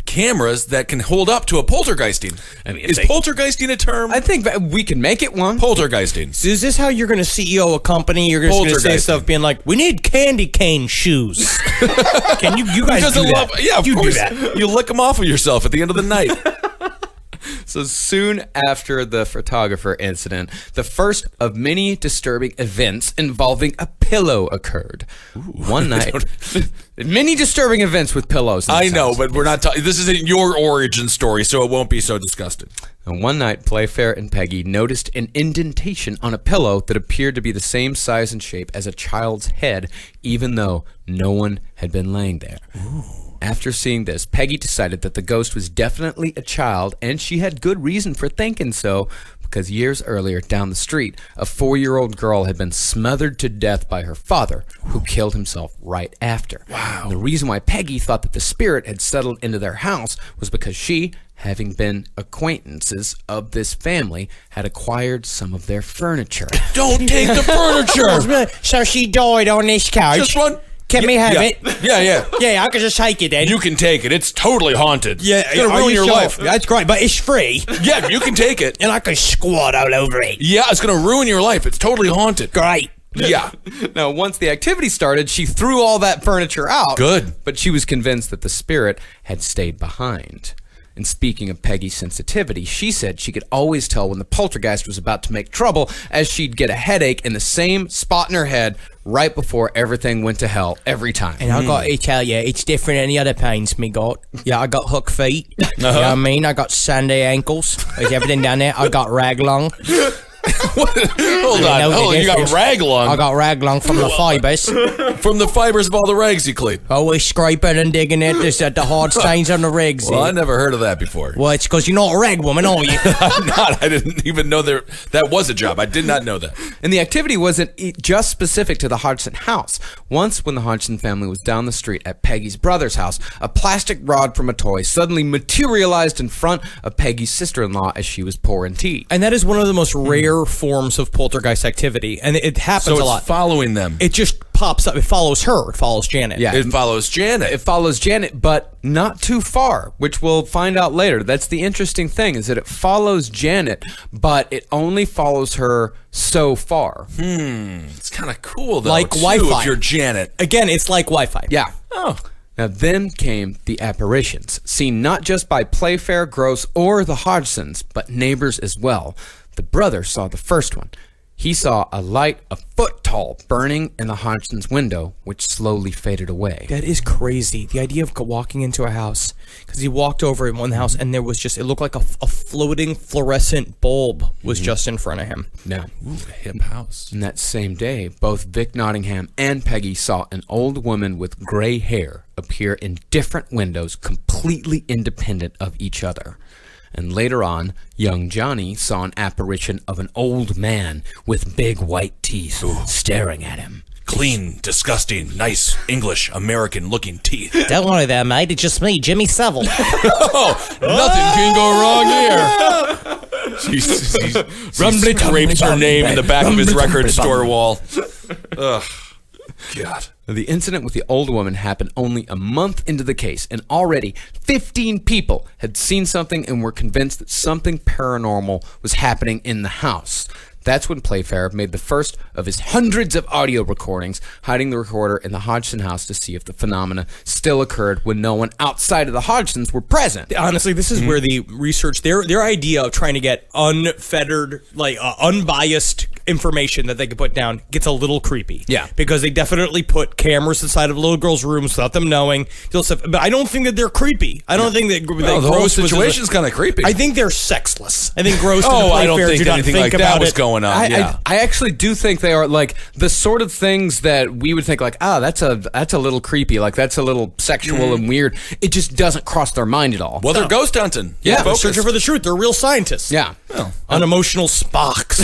cameras that can hold up to a poltergeisting. I mean, is poltergeisting a term? I think that we can make it one. Poltergeisting. Is this how you're going to CEO a company? You're going to say Poltergeisting. stuff being like, "We need candy cane shoes." Can you guys Because do I that? love, yeah, of you course. do that. You lick them off of yourself at the end of the night. So soon after the photographer incident, the first of many disturbing events involving a pillow occurred. One night, many disturbing events with pillows. In I this know, house. but we're not talking. This isn't your origin story, so it won't be so disgusting. And one night, Playfair and Peggy noticed an indentation on a pillow that appeared to be the same size and shape as a child's head, even though no one had been laying there. After seeing this, Peggy decided that the ghost was definitely a child, and she had good reason for thinking so, because years earlier, down the street, a 4-year-old girl had been smothered to death by her father, who killed himself right after. Wow. And the reason why Peggy thought that the spirit had settled into their house was because she, having been acquaintances of this family, had acquired some of their furniture. Don't take the furniture. So she died on this couch. Just one. Can we have yeah. it? Yeah. Yeah, I can just take it then. You can take it. It's totally haunted. Yeah, it's gonna are ruin you your sure? life. That's great, but it's free, Yeah, you can take it. and I can squat all over it. Yeah, it's gonna ruin your life. It's totally haunted. Great. Yeah. Now, once the activity started, she threw all that furniture out. Good. But she was convinced that the spirit had stayed behind. And speaking of Peggy's sensitivity, she said she could always tell when the poltergeist was about to make trouble, as she'd get a headache in the same spot in her head right before everything went to hell every time. And I got to tell you, it's different than the other pains me got. Yeah, I got hook feet. You know what I mean? I got Sunday ankles. Is everything down there? I got rag lung. Hold on. You got rag lung I got rag lung from the fibers. from the fibers of all the rags you clean. Always scraping and digging it. There's the hard stains on the rigs. Well, I never heard of that before. Well, it's because you're not a rag woman, are you? I'm not. I didn't even know that was a job. I did not know that. And the activity wasn't just specific to the Hodgson house. Once, when the Hodgson family was down the street at Peggy's brother's house, a plastic rod from a toy suddenly materialized in front of Peggy's sister-in-law as she was pouring tea. and that is one of the most rare forms of poltergeist activity, and it happens So a it's lot. following them. It just pops up. It follows her. It follows Janet. Yeah. It follows Janet. It follows Janet, but not too far, which we'll find out later. That's the interesting thing, is that it follows Janet, but it only follows her so far. It's kind of cool, though. Like too, Wi-Fi. If you're Janet. Again, it's like Wi-Fi. Yeah. Oh. Now then came the apparitions, seen not just by Playfair, Gross, or the Hodgsons, but neighbors as well. The brother saw the first one. He saw a light a foot tall burning in the Hodgson's window, which slowly faded away. That is crazy. The idea of walking into a house, because he walked over in one house and there was just, it looked like a floating fluorescent bulb was just in front of him. Now, Ooh, a hip house. in that same day, both Vic Nottingham and Peggy saw an old woman with gray hair appear in different windows, completely independent of each other. And later on, young Johnny saw an apparition of an old man with big white teeth staring at him. Clean, disgusting, nice, English, American-looking teeth. Don't worry there, mate. It's just me, Jimmy Savile. Nothing can go wrong here. He scrapes her name in the back of his record store wall. Ugh. God. The incident with the old woman happened only a month into the case, and already 15 people had seen something and were convinced that something paranormal was happening in the house. That's when Playfair made the first of his hundreds of audio recordings, hiding the recorder in the Hodgson house to see if the phenomena still occurred when no one outside of the Hodgsons were present. Honestly, this is where the research, their idea of trying to get unfettered, like unbiased information that they could put down gets a little creepy. Yeah. Because they definitely put cameras inside of little girls' rooms without them knowing. But I don't think that they're creepy. I don't think that, the whole Gross was situation's kind of creepy. I think they're sexless. I think Gross and I don't Playfair think do not anything think like about that was it. going on. I actually do think they are like the sort of things that we would think like, that's a little creepy, like that's a little sexual and weird. It just doesn't cross their mind at all. Well, they're ghost hunting. Yeah, they're Focus. searching for the truth. They're real scientists. Yeah. Unemotional Spocks.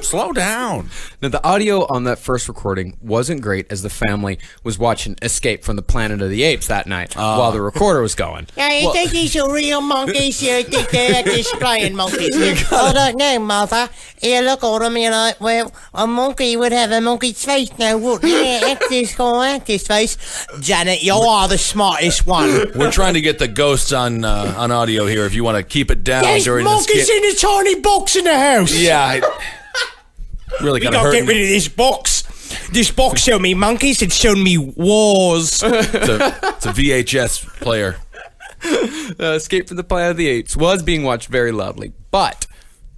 Slow down. Now, the audio on that first recording wasn't great as the family was watching Escape from the Planet of the Apes that night while the recorder was going. I think these are real monkeys. You think they're displaying monkeys? I don't know, Mother. You look at them, you're like, well, a monkey would have a monkey's face now, wouldn't it? Act this guy, act his face. Janet, you are the smartest one. We're trying to get the ghosts on audio here. If you want to keep it down There's during monkeys this. in a tiny box in the house. Yeah, really We kind of gotta hurt. get rid of this box. This box showed me monkeys. It showed me wars. It's a VHS player. Escape from the Planet of the Apes was being watched very loudly, but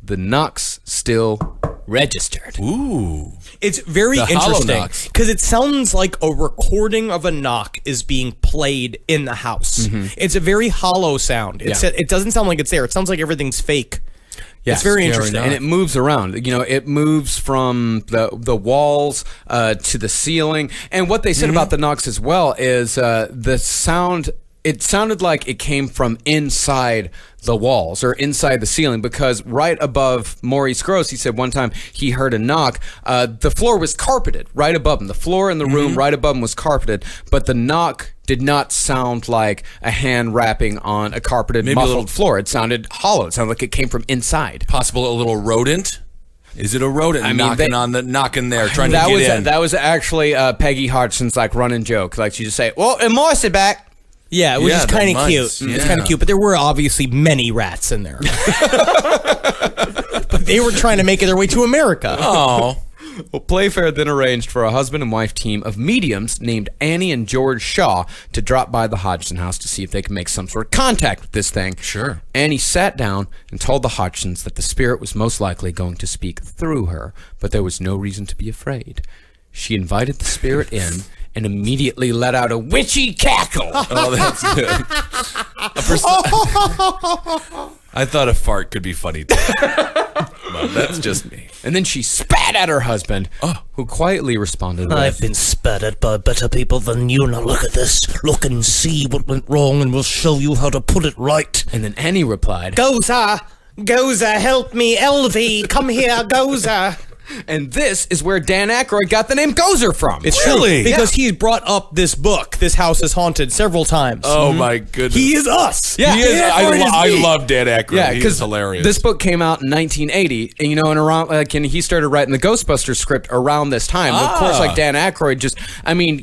the knocks still registered. Ooh. It's very The hollow interesting knocks. because it sounds like a recording of a knock is being played in the house. It's a very hollow sound. It doesn't sound like it's there. It sounds like everything's fake. It's very interesting. And it moves around. You know, it moves from the walls to the ceiling. And what they said about the knocks as well is the sound. It sounded like it came from inside the walls or inside the ceiling, because right above Maurice Gross, he said one time he heard a knock. The floor was carpeted right above him. The floor in the room right above him was carpeted, but the knock did not sound like a hand rapping on a carpeted, muffled floor. It sounded hollow. It sounded like it came from inside. Possible a little rodent. Is it a rodent knocking there, trying to get in? That was actually Peggy Hodgson's like running joke. Like she just say, "Well, and Morris is back." Yeah, which Yeah, is the kind of mice. cute. It's Yeah. kind of cute, but there were obviously many rats in there. But they were trying to make their way to America. Oh. Well, Playfair then arranged for a husband and wife team of mediums named Annie and George Shaw to drop by the Hodgson house to see if they could make some sort of contact with this thing. Sure. Annie sat down and told the Hodgsons that the spirit was most likely going to speak through her, but there was no reason to be afraid. She invited the spirit in and immediately let out a witchy cackle. Oh, that's good. I thought a fart could be funny too. But that's just me. And then she spat at her husband, who quietly responded with, I've been spat at by better people than you. Now look at this. Look and see what went wrong, and we'll show you how to put it right. and then Annie replied, Gozer, help me. Elvie, come here, Gozer. and this is where Dan Aykroyd got the name Gozer from. It's Really? true because he's brought up this book, This House is Haunted, several times. Oh my goodness. He is us. Yeah. He is, Dan Aykroyd is I me. love Dan Aykroyd. Yeah, He because is hilarious. this book came out in 1980, and and around and he started writing the Ghostbusters script around this time. Of course, like Dan Aykroyd,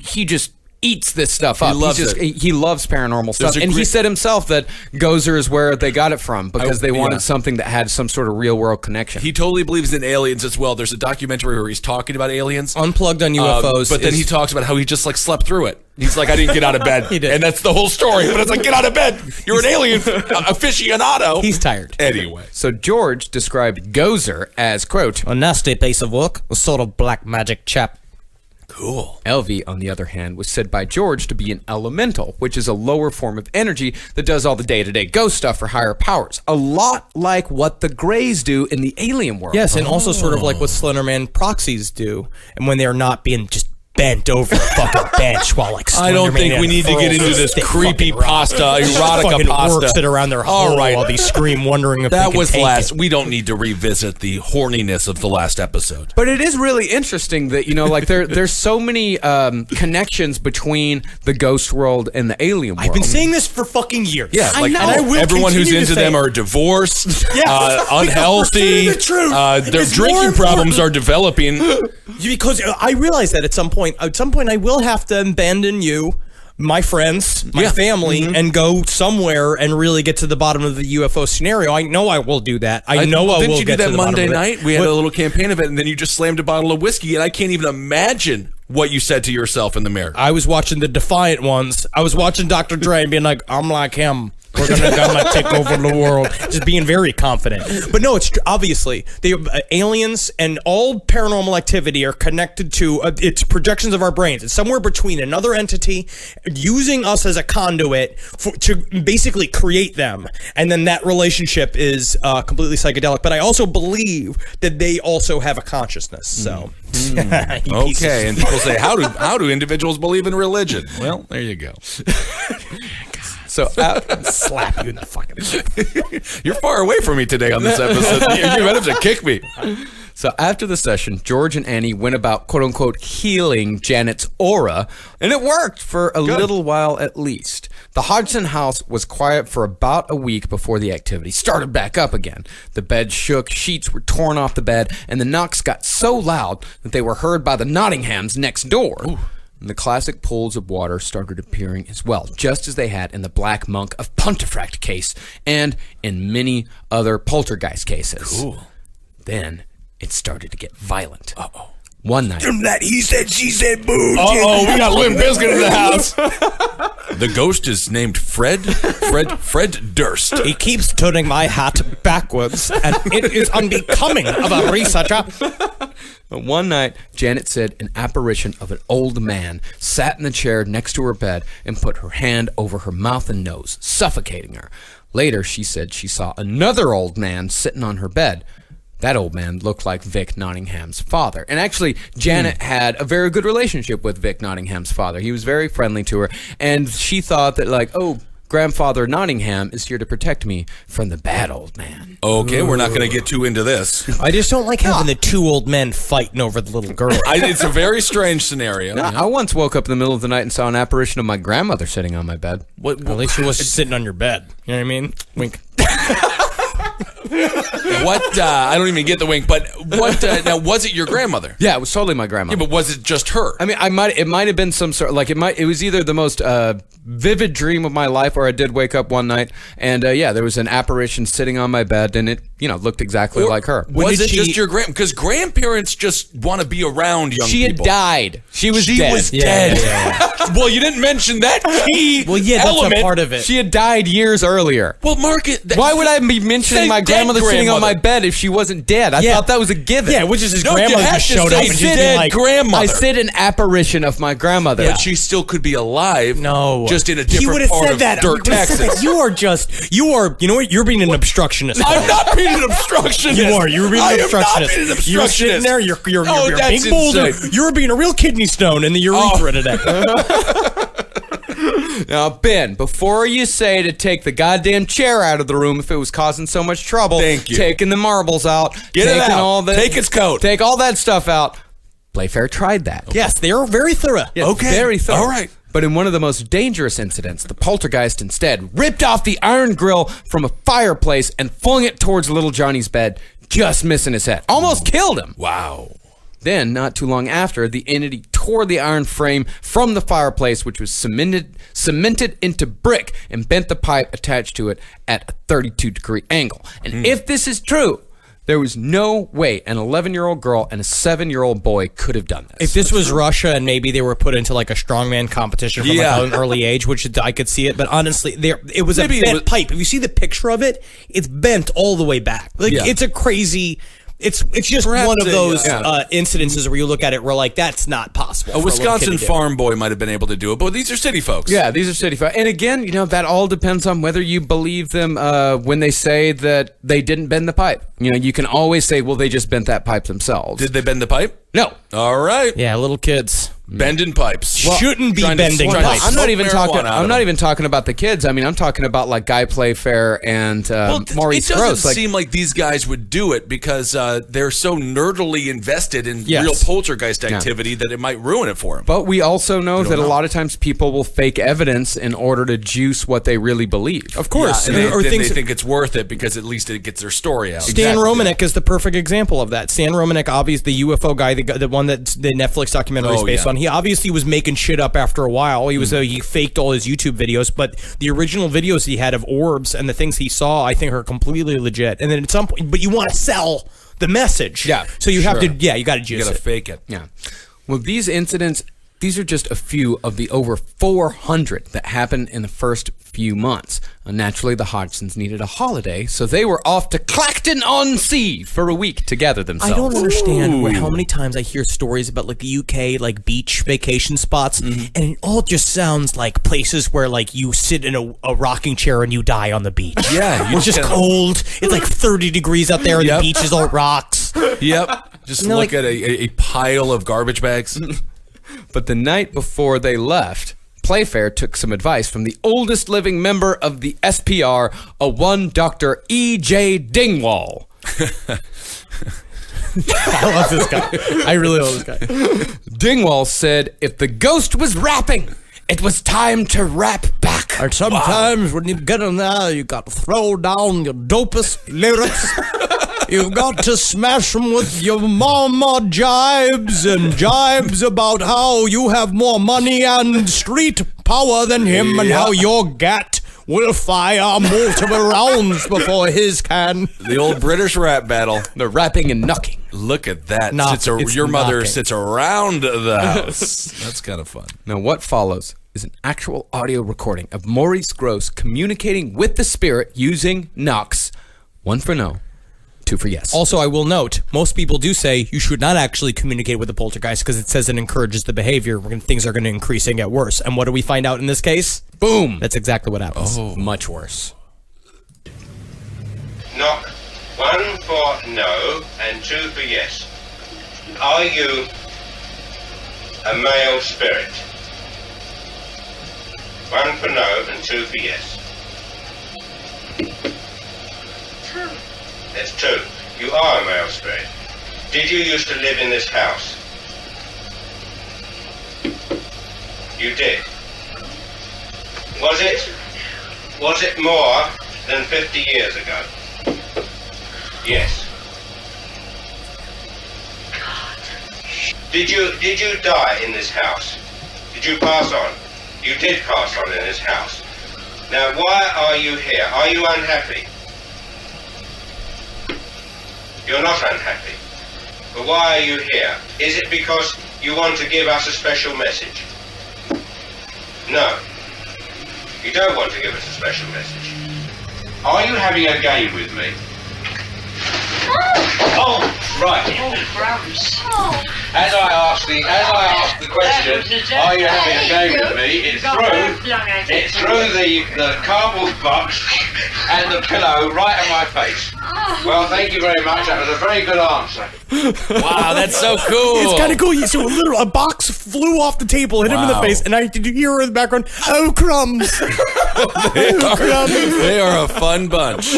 he just eats this stuff up. loves He loves paranormal stuff, a and he great- said himself that Gozer is where they got it from because they wanted yeah. something that had some sort of real world connection. He totally believes in aliens as well. There's a documentary where he's talking about aliens. Unplugged on UFOs. But then he talks about how he just like slept through it. He's like, I didn't get out of bed. He did. And that's the whole story. But it's like, get out of bed. You're an alien aficionado. He's tired. Anyway. So George described Gozer as, quote, A nasty piece of work. A sort of black magic chap. Cool. Elvie, on the other hand, was said by George to be an elemental, which is a lower form of energy that does all the day-to-day ghost stuff for higher powers. A lot like what the Greys do in the alien world. Yes, and also sort of like what Slenderman proxies do, and when they're not being just bent over a fucking bench while like I don't Slenderman think we need to get into this thick creepy fucking rock. pasta, erotica Fucking pasta. works it around their All hole right. while they scream, wondering if they That can was take last. it. We don't need to revisit the horniness of the last episode. But it is really interesting that, like there's so many connections between the ghost world and the alien world. I've been saying this for fucking years. Yeah, I like know. And I will everyone who's continue to into say them it. are divorced, Yes. unhealthy. We're saying the truth. Their It's drinking more problems important. are developing. Because I realize that at some point I will have to abandon you. my friends, my Yeah. family, and go somewhere and really get to the bottom of the UFO scenario. I know I will do that. I know I didn't will you get do to that the bottom Monday of it. night? We had What- a little campaign of it, and then you just slammed a bottle of whiskey, and I can't even imagine what you said to yourself in the mirror. I was watching the Defiant Ones. I was watching Dr. Dre and being like, I'm like him. We're gonna take over the world. Just being very confident. But no, it's obviously aliens and all paranormal activity are connected to it's projections of our brains. It's somewhere between another entity using us as a conduit to basically create them, and then that relationship is completely psychedelic. But I also believe that they also have a consciousness. So Okay, and people say, how do individuals believe in religion? Well, there you go. So slap you in the fucking. You're far away from me today on this episode. You might have to kick me. So after the session, George and Annie went about, quote unquote, healing Janet's aura, and it worked for a little while at least. The Hodgson house was quiet for about a week before the activity started back up again. The bed shook, sheets were torn off the bed, and the knocks got so loud that they were heard by the Nottinghams next door. And the classic pools of water started appearing as well, just as they had in the Black Monk of Pontefract case and in many other poltergeist cases. Cool. Then it started to get violent. Uh-oh. One night. That he said, she said, boo. Uh-oh, we got Limp Bizkit in the house. The ghost is named Fred Durst. He keeps turning my hat backwards, and it is unbecoming of a researcher. One night, Janet said an apparition of an old man sat in the chair next to her bed and put her hand over her mouth and nose, suffocating her. Later, she said she saw another old man sitting on her bed. That old man looked like Vic Nottingham's father. And actually, Janet had a very good relationship with Vic Nottingham's father. He was very friendly to her. And she thought that, like, oh, Grandfather Nottingham is here to protect me from the bad old man. Okay, we're not going to get too into this. I just don't like having the two old men fighting over the little girl. It's a very strange scenario. I once woke up in the middle of the night and saw an apparition of my grandmother sitting on my bed. At least she wasn't sitting on your bed. You know what I mean? Wink. What? I don't even get the wink. But what? Now, was it your grandmother? Yeah, it was totally my grandmother. Yeah, but was it just her? I mean, it might have been some sort like it was either the most vivid dream of my life, or I did wake up one night and there was an apparition sitting on my bed, and it looked exactly like her. Was it just your because grandparents just want to be around young She had people? died. She was She dead. was dead. Well, you didn't mention that key Well, yeah, that's element. a part of it. She had died years earlier. Well, mark it. Why would I be mentioning Say my dead grandmother sitting on my grandmother. bed if she wasn't dead? I Yeah. thought that was a given. Yeah, which is his No, you grandmother have just to showed say up and she's dead been like, grandmother. I said an apparition of my grandmother. But she still could be alive. no. just in a He different would have part said of that. Dirt, He would've said Texas. that. You know what? You're being an obstructionist. I'm not being an obstructionist. You are. You're being I an am obstructionist. not being an You're sitting obstructionist. there. You're Oh, a that's big boulder. insane. You're being a real kidney stone in the urethra today. Now, Ben, before you say to take the goddamn chair out of the room if it was causing so much trouble, Thank you. taking the marbles out, Get it taking out. all the, Take its coat. take all that stuff out. Playfair tried that. Yes, they are very thorough. Yeah, Okay. very thorough. All right. But in one of the most dangerous incidents, the poltergeist instead ripped off the iron grill from a fireplace and flung it towards little Johnny's bed, just missing his head. Almost killed him. Wow. Then, not too long after, the entity tore the iron frame from the fireplace, which was cemented into brick, and bent the pipe attached to it at a 32-degree angle. And if this is true, there was no way an 11-year-old girl and a 7-year-old boy could have done this. If this was Russia and maybe they were put into like a strongman competition from Yeah. like an early age, which I could see it, but honestly, it was Maybe a it bent was- pipe. If you see the picture of it, it's bent all the way back. Like Yeah. it's a crazy. It's just Perhaps one of a, those yeah. incidences where you look at it, where like that's not possible. A for little Wisconsin kid to do. farm boy might have been able to do it, but these are city folks. Yeah, these are city folk. And again, that all depends on whether you believe them when they say that they didn't bend the pipe. You can always say, well, they just bent that pipe themselves. Did they bend the pipe? No. All right. Yeah, little kids. Bending pipes. Shouldn't be Trying to- bending trying to pipes. I'm not smoke even marijuana talking. out of I'm not them. even talking about the kids. I mean, I'm talking about like Guy Playfair and Maurice it doesn't Gross. Like, seem like these guys would do it because they're so nerdily invested in Yes. real poltergeist activity that it might ruin it for them. but we also know that know. a lot of times people will fake evidence in order to juice what they really believe. Of course, and then or they things. think it's worth it because at least it gets their story out. Stan Romanek is the perfect example of that. Stan Romanek, obviously the UFO guy, the one that the Netflix documentary is Oh, based yeah. on. he obviously was making shit up after a while. He faked all his YouTube videos, but the original videos he had of orbs and the things he saw, I think, are completely legit. And then at some point, but you want to sell the message. Yeah, So you have to, sure. you got to juice You gotta it. fake it. Yeah. Well, these incidents, these are just a few of the over 400 that happened in the first few months. Naturally, the Hodgsons needed a holiday, so they were off to Clacton-on-Sea for a week to gather themselves. I don't understand how many times I hear stories about like the UK like beach vacation spots, and it all just sounds like places where like you sit in a rocking chair and you die on the beach. Yeah, you it's just just- cold. It's like 30 degrees out there, and Yep. the beach is all rocks. Yep. Just No, look like- at a pile of garbage bags. But the night before they left, Playfair took some advice from the oldest living member of the SPR, a one Dr. E.J. Dingwall. I love this guy. I really love this guy. Dingwall said if the ghost was rapping, it was time to rap back. And sometimes when you get in there, you got to throw down your dopest lyrics. You've got to smash them with your mama jibes and jibes about how you have more money and street power than him and how your gat will fire multiple rounds before his can. The old British rap battle. The rapping and knocking. Look at that. It's Your mother knocking. sits around the house. That's kind of fun. Now, what follows is an actual audio recording of Maurice Grosse communicating with the spirit using knocks. 1 for no, 2 for yes. Also, I will note, most people do say you should not actually communicate with the poltergeist because it says it encourages the behavior. Things are going to increase and get worse. And what do we find out in this case? Boom. That's exactly what happens. Much worse. Knock. 1 for no and 2 for yes. Are you a male spirit? 1 for no and 2 for yes. That's 2. You are a male spirit. Did you used to live in this house? You did. Was it more than 50 years ago? Yes. Did you die in this house? Did you pass on? You did pass on in this house. Now why are you here? Are you unhappy? You're not unhappy. But why are you here? Is it because you want to give us a special message? No. You don't want to give us a special message. Are you having a game with me? Oh, right. As I asked the question, are you having a game with me? It's through the cardboard box and the pillow right in my face. Well, thank you very much. That was a very good answer. Wow, that's so cool. It's kind of cool. So literally, a box flew off the table, hit him in the Wow. face, and I did hear her in the background, "Oh, crumbs." They are a fun bunch.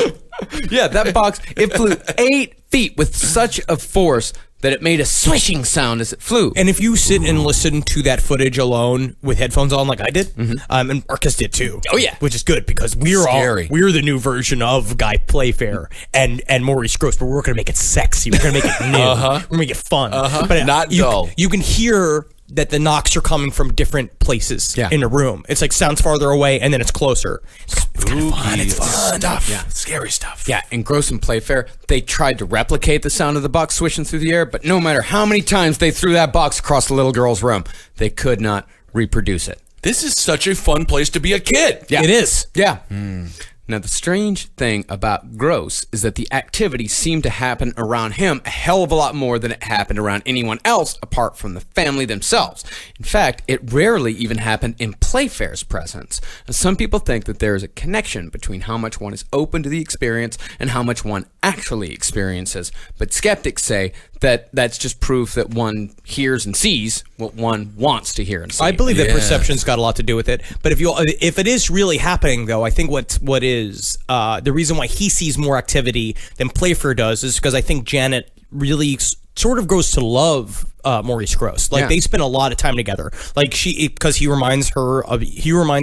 Yeah, that box, it flew 8 feet with such a force that it made a swishing sound as it flew. And if you sit and listen to that footage alone with headphones on, like I did, and Marcus did too. Oh, yeah. Which is good because Scary. we're the new version of Guy Playfair and Maurice Grosse, but we're gonna make it sexy. We're gonna make it new. We're gonna make it fun. But Not you, dull. You can hear that the knocks are coming from different places in a room. It's like sounds farther away and then it's closer. It's kind of fun. It's fun stuff. Yeah. Scary stuff. Yeah, and Grosse and Playfair, they tried to replicate the sound of the box swishing through the air, but no matter how many times they threw that box across the little girl's room, they could not reproduce it. This is such a fun place to be a kid. Yeah. It is. Yeah. Now, the strange thing about Grosse is that the activity seemed to happen around him a hell of a lot more than it happened around anyone else apart from the family themselves. In fact, it rarely even happened in Playfair's presence. Now, some people think that there is a connection between how much one is open to the experience and how much one actually experiences. But skeptics say that that's just proof that one hears and sees what one wants to hear and see. I believe that Yeah. perception's got a lot to do with it. But if it is really happening, though, I think what is the reason why he sees more activity than Playfair does is because I think Janet really sort of grows to love Maurice Grosse. Like they spend a lot of time together. Like because he reminds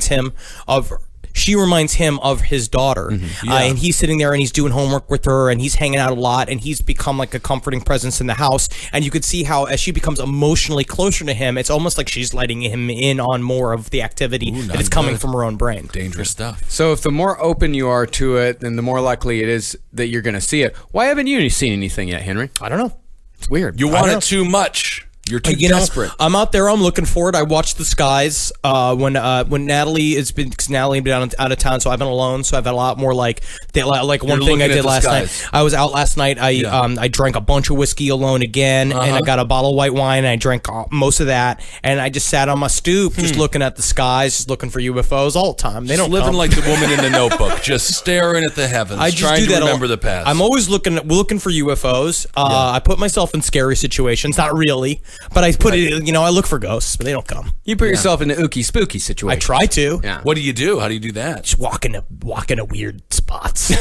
him of she reminds him of his daughter. And he's sitting there and he's doing homework with her and he's hanging out a lot and he's become like a comforting presence in the house. And you could see how as she becomes emotionally closer to him, it's almost like she's letting him in on more of the activity that is coming from her own brain. Dangerous stuff. So if the more open you are to it, then the more likely it is that you're going to see it. Why haven't you seen anything yet, Henry? I don't know. It's weird. You want it too much. You're too desperate. I'm out there. I'm looking for it. I watched The Skies when Natalie because Natalie had been out of town, so I've been alone. So I've had a lot more like one thing I did last night. I was out last night. I drank a bunch of whiskey alone again, and I got a bottle of white wine. And I drank most of that, and I just sat on my stoop, just looking at the skies, just looking for UFOs all the time. They don't living come. like the woman in the Notebook, just staring at the heavens, I just trying do to that remember the past. I'm always looking for UFOs. I put myself in scary situations, not really, but I put it. I look for ghosts, but they don't come. You put yourself in an ooky spooky situation. I try to. Yeah. What do you do? How do you do that? Just walk into weird spots.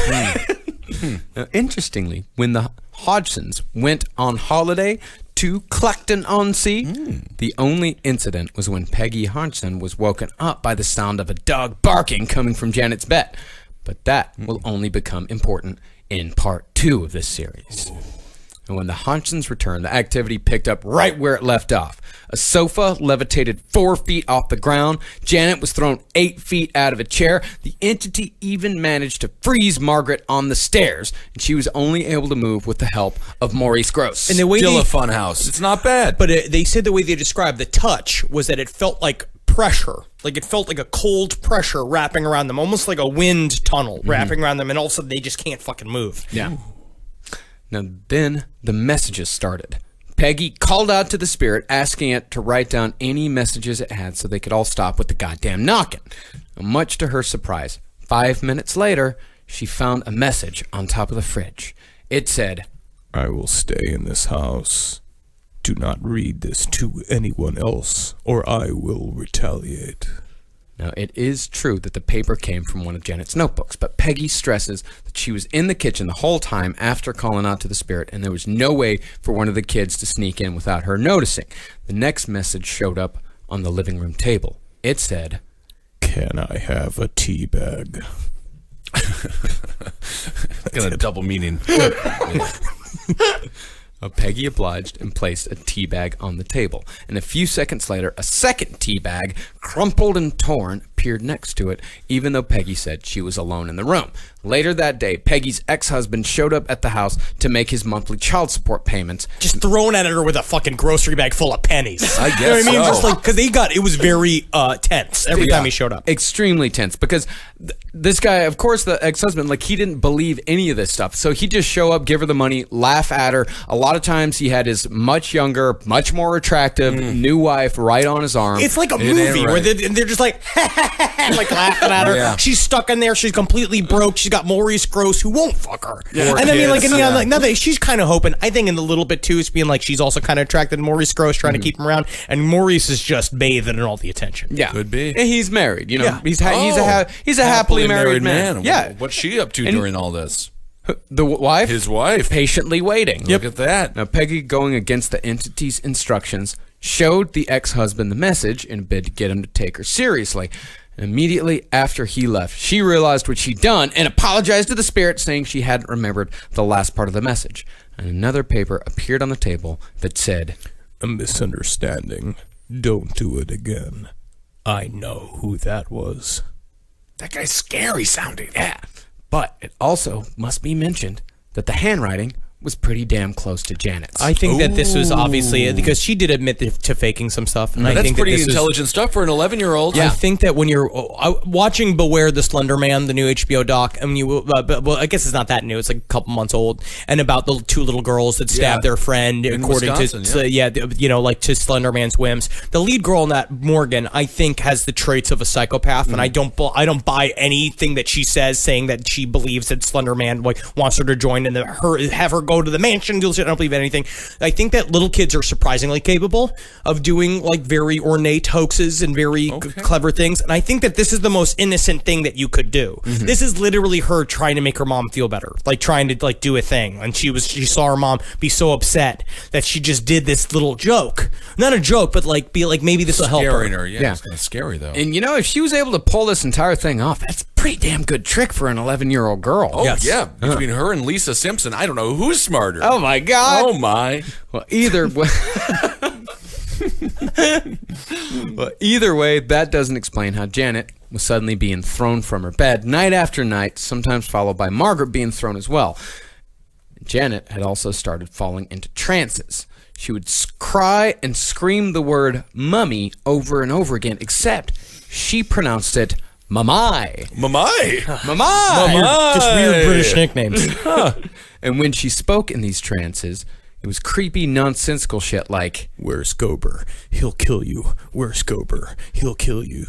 Now, interestingly, when the Hodgsons went on holiday to Clacton-on-Sea, the only incident was when Peggy Hodgson was woken up by the sound of a dog barking coming from Janet's bed. But that will only become important in part 2 of this series. And when the Hodgsons returned, the activity picked up right where it left off. A sofa levitated 4 feet off the ground. Janet was thrown 8 feet out of a chair. The entity even managed to freeze Margaret on the stairs, and she was only able to move with the help of Maurice Gross. And the way Still a fun house. It's not bad. But they said the way they described the touch was that it felt like pressure. Like it felt like a cold pressure wrapping around them, almost like a wind tunnel wrapping around them, and all of a sudden they just can't fucking move. Yeah. Now then, the messages started. Peggy called out to the spirit, asking it to write down any messages it had so they could all stop with the goddamn knocking. Now, much to her surprise, 5 minutes later, she found a message on top of the fridge. It said, I will stay in this house. Do not read this to anyone else, or I will retaliate. Now, it is true that the paper came from one of Janet's notebooks, but Peggy stresses that she was in the kitchen the whole time after calling out to the spirit, and there was no way for one of the kids to sneak in without her noticing. The next message showed up on the living room table. It said, Can I have a tea bag? Got a double meaning. Peggy obliged and placed a tea bag on the table. And a few seconds later, a second tea bag, crumpled and torn, appeared next to it, even though Peggy said she was alone in the room. Later that day, Peggy's ex-husband showed up at the house to make his monthly child support payments. Just thrown at her with a fucking grocery bag full of pennies. I guess You know what I mean? so. Just like, because it was very tense every time he showed up. Extremely tense, because this guy, of course, the ex-husband, like, he didn't believe any of this stuff. So he'd just show up, give her the money, laugh at her. A lot of times he had his much younger, much more attractive new wife right on his arm. It's like a ain't movie where right. they're just like, like laughing at her. Yeah. She's stuck in there. She's completely broke. She's got Maurice Gross who won't fuck her. Yeah. And I mean, like, Kids, like nothing. She's kind of hoping. I think in a little bit too, it's being like she's also kind of attracted to Maurice Gross, trying to keep him around, and Maurice is just bathing in all the attention. Yeah, Could be. And he's married. You know, Yeah. he's a happily married man. Yeah, What's she up to during all this? the wife, His wife. patiently waiting. Look at that. Now, Peggy, going against the entity's instructions, showed the ex-husband the message in a bid to get him to take her seriously. And immediately after he left, she realized what she'd done and apologized to the spirit, saying she hadn't remembered the last part of the message. And another paper appeared on the table that said, A misunderstanding. Don't do it again. I know who that was. That guy's scary sounding. yeah. But it also must be mentioned that the handwriting was pretty damn close to Janet's. I think that this was obviously because she did admit to faking some stuff, and I That's think pretty that this was, intelligent stuff for an 11-year-old. I think that when you're watching Beware the Slender Man, the new HBO doc, I mean, well, I guess it's not that new. It's like a couple months old, and about the two little girls that stabbed their friend, In according Wisconsin, to like to Slender Man's whims. The lead girl in that, Morgan, I think has the traits of a psychopath, and I don't buy anything that she says, saying that she believes that Slender Man wants her to join and have her go go to the mansion, do this shit, I don't believe anything. I think that little kids are surprisingly capable of doing like very ornate hoaxes and very clever things. And I think that this is the most innocent thing that you could do. This is literally her trying to make her mom feel better, like trying to like do a thing. And she saw her mom be so upset that she just did this little joke. Not a joke, but like be like, maybe this will help her. Scaring her. Yeah, it's kind of scary though. And if she was able to pull this entire thing off, that's a pretty damn good trick for an 11-year-old girl. Oh, yeah. Between her and Lisa Simpson, I don't know who's smarter. Oh, my God. Oh, my. Well, either way... either way, that doesn't explain how Janet was suddenly being thrown from her bed night after night, sometimes followed by Margaret being thrown as well. Janet had also started falling into trances. She would cry and scream the word mummy over and over again, except she pronounced it mamai. Mamai. Mamai. Just weird British nicknames. And when she spoke in these trances, it was creepy, nonsensical shit like, "Where's Gober? He'll kill you. Where's Gober? He'll kill you."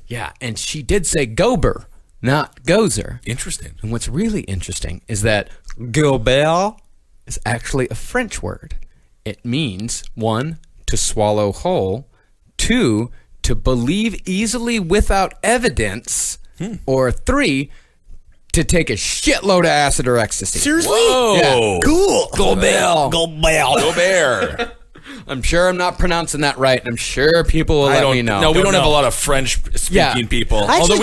Yeah, and she did say Gober, not Gozer. Interesting. And what's really interesting is that Gobert is actually a French word. It means, 1, to swallow whole, 2, to believe easily without evidence, or 3, to take a shitload of acid or ecstasy. Seriously? Whoa. Yeah. Cool. Gobert. Go Bear. I'm sure I'm not pronouncing that right, and I'm sure people will let me know. No, we don't have a lot of French-speaking people. Actually, Although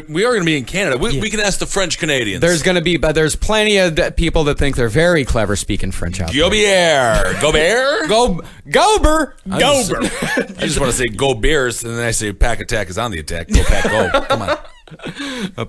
we are gonna be in Canada. We can ask the French Canadians. There's plenty of people that think they're very clever speaking French out there. Gobier. Gober. I just want to say go Bears, and then I say Pack Attack is on the attack. Go Pack Go. Come on.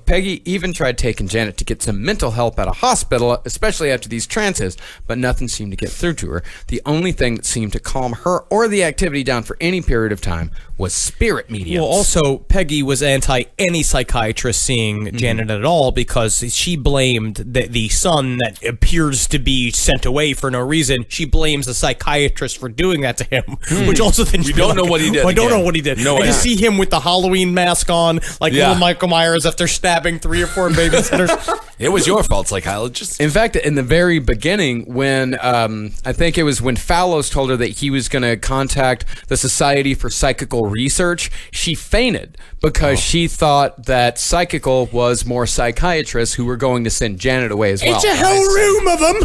Peggy even tried taking Janet to get some mental help at a hospital, especially after these trances, but nothing seemed to get through to her. The only thing that seemed to calm her or the activity down for any period of time was spirit mediums. Well, also, Peggy was anti any psychiatrist seeing Janet at all because she blamed the son that appears to be sent away for no reason. She blames the psychiatrist for doing that to him, which also then We don't know what he did I don't again. know what he did. No I idea. just see him with the Halloween mask on, like Yeah. little Michael Myers after stabbing 3 or 4 babysitters. It was your fault, psychologist. In fact, in the very beginning, when I think it was when Fallows told her that he was going to contact the Society for Psychical Research, she fainted because she thought that Psychical was more psychiatrists who were going to send Janet away as well. It's a whole room of them.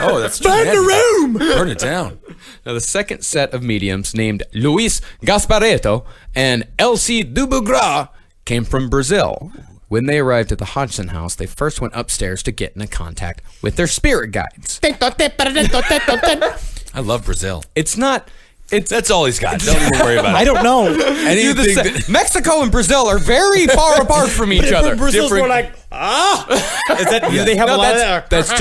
Oh, that's Burn the room. Burn it down. Now, the second set of mediums, named Luis Gasparetto and Elsie Dubugras, came from Brazil. When they arrived at the Hodgson house, they first went upstairs to get into contact with their spirit guides. I love Brazil. That's all he's got. Don't even worry about it. I don't know. Anything that- Mexico and Brazil are very far apart from each other. Brazil's more like, Is that, do they have a lot of that? That's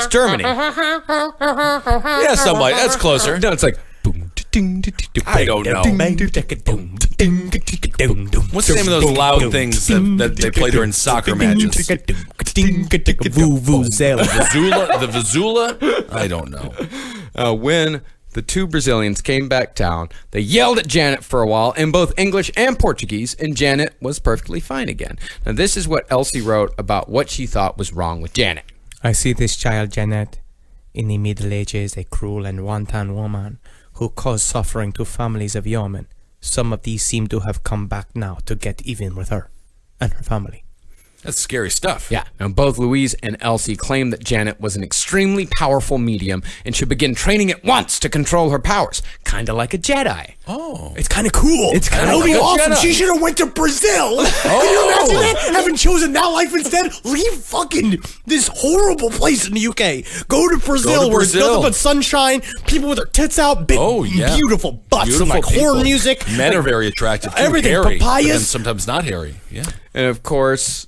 Germany. Yeah, somebody. That's closer. No, it's like. I don't know. What's the name of those loud things that they play during soccer matches? The Vizula? I don't know. When the two Brazilians came back down, they yelled at Janet for a while in both English and Portuguese, and Janet was perfectly fine again. Now, this is what Elsie wrote about what she thought was wrong with Janet. I see this child, Janet, in the Middle Ages, a cruel and wanton woman who caused suffering to families of yeomen. Some of these seem to have come back now to get even with her and her family. That's scary stuff. Yeah. Now, both Louise and Elsie claimed that Janet was an extremely powerful medium and should begin training at once to control her powers, kind of like a Jedi. Oh. It's kind of cool. It's kinda That would be like a awesome. Jedi. She should have went to Brazil. Can you imagine that? Having chosen that life instead, leave fucking this horrible place in the UK. Go to Brazil, where it's Brazil. nothing but sunshine, people with their tits out, big, beautiful butts, and like horn music. Men are like, very attractive. Too. everything. Hairy, Papayas. but then sometimes not hairy. Yeah. And of course,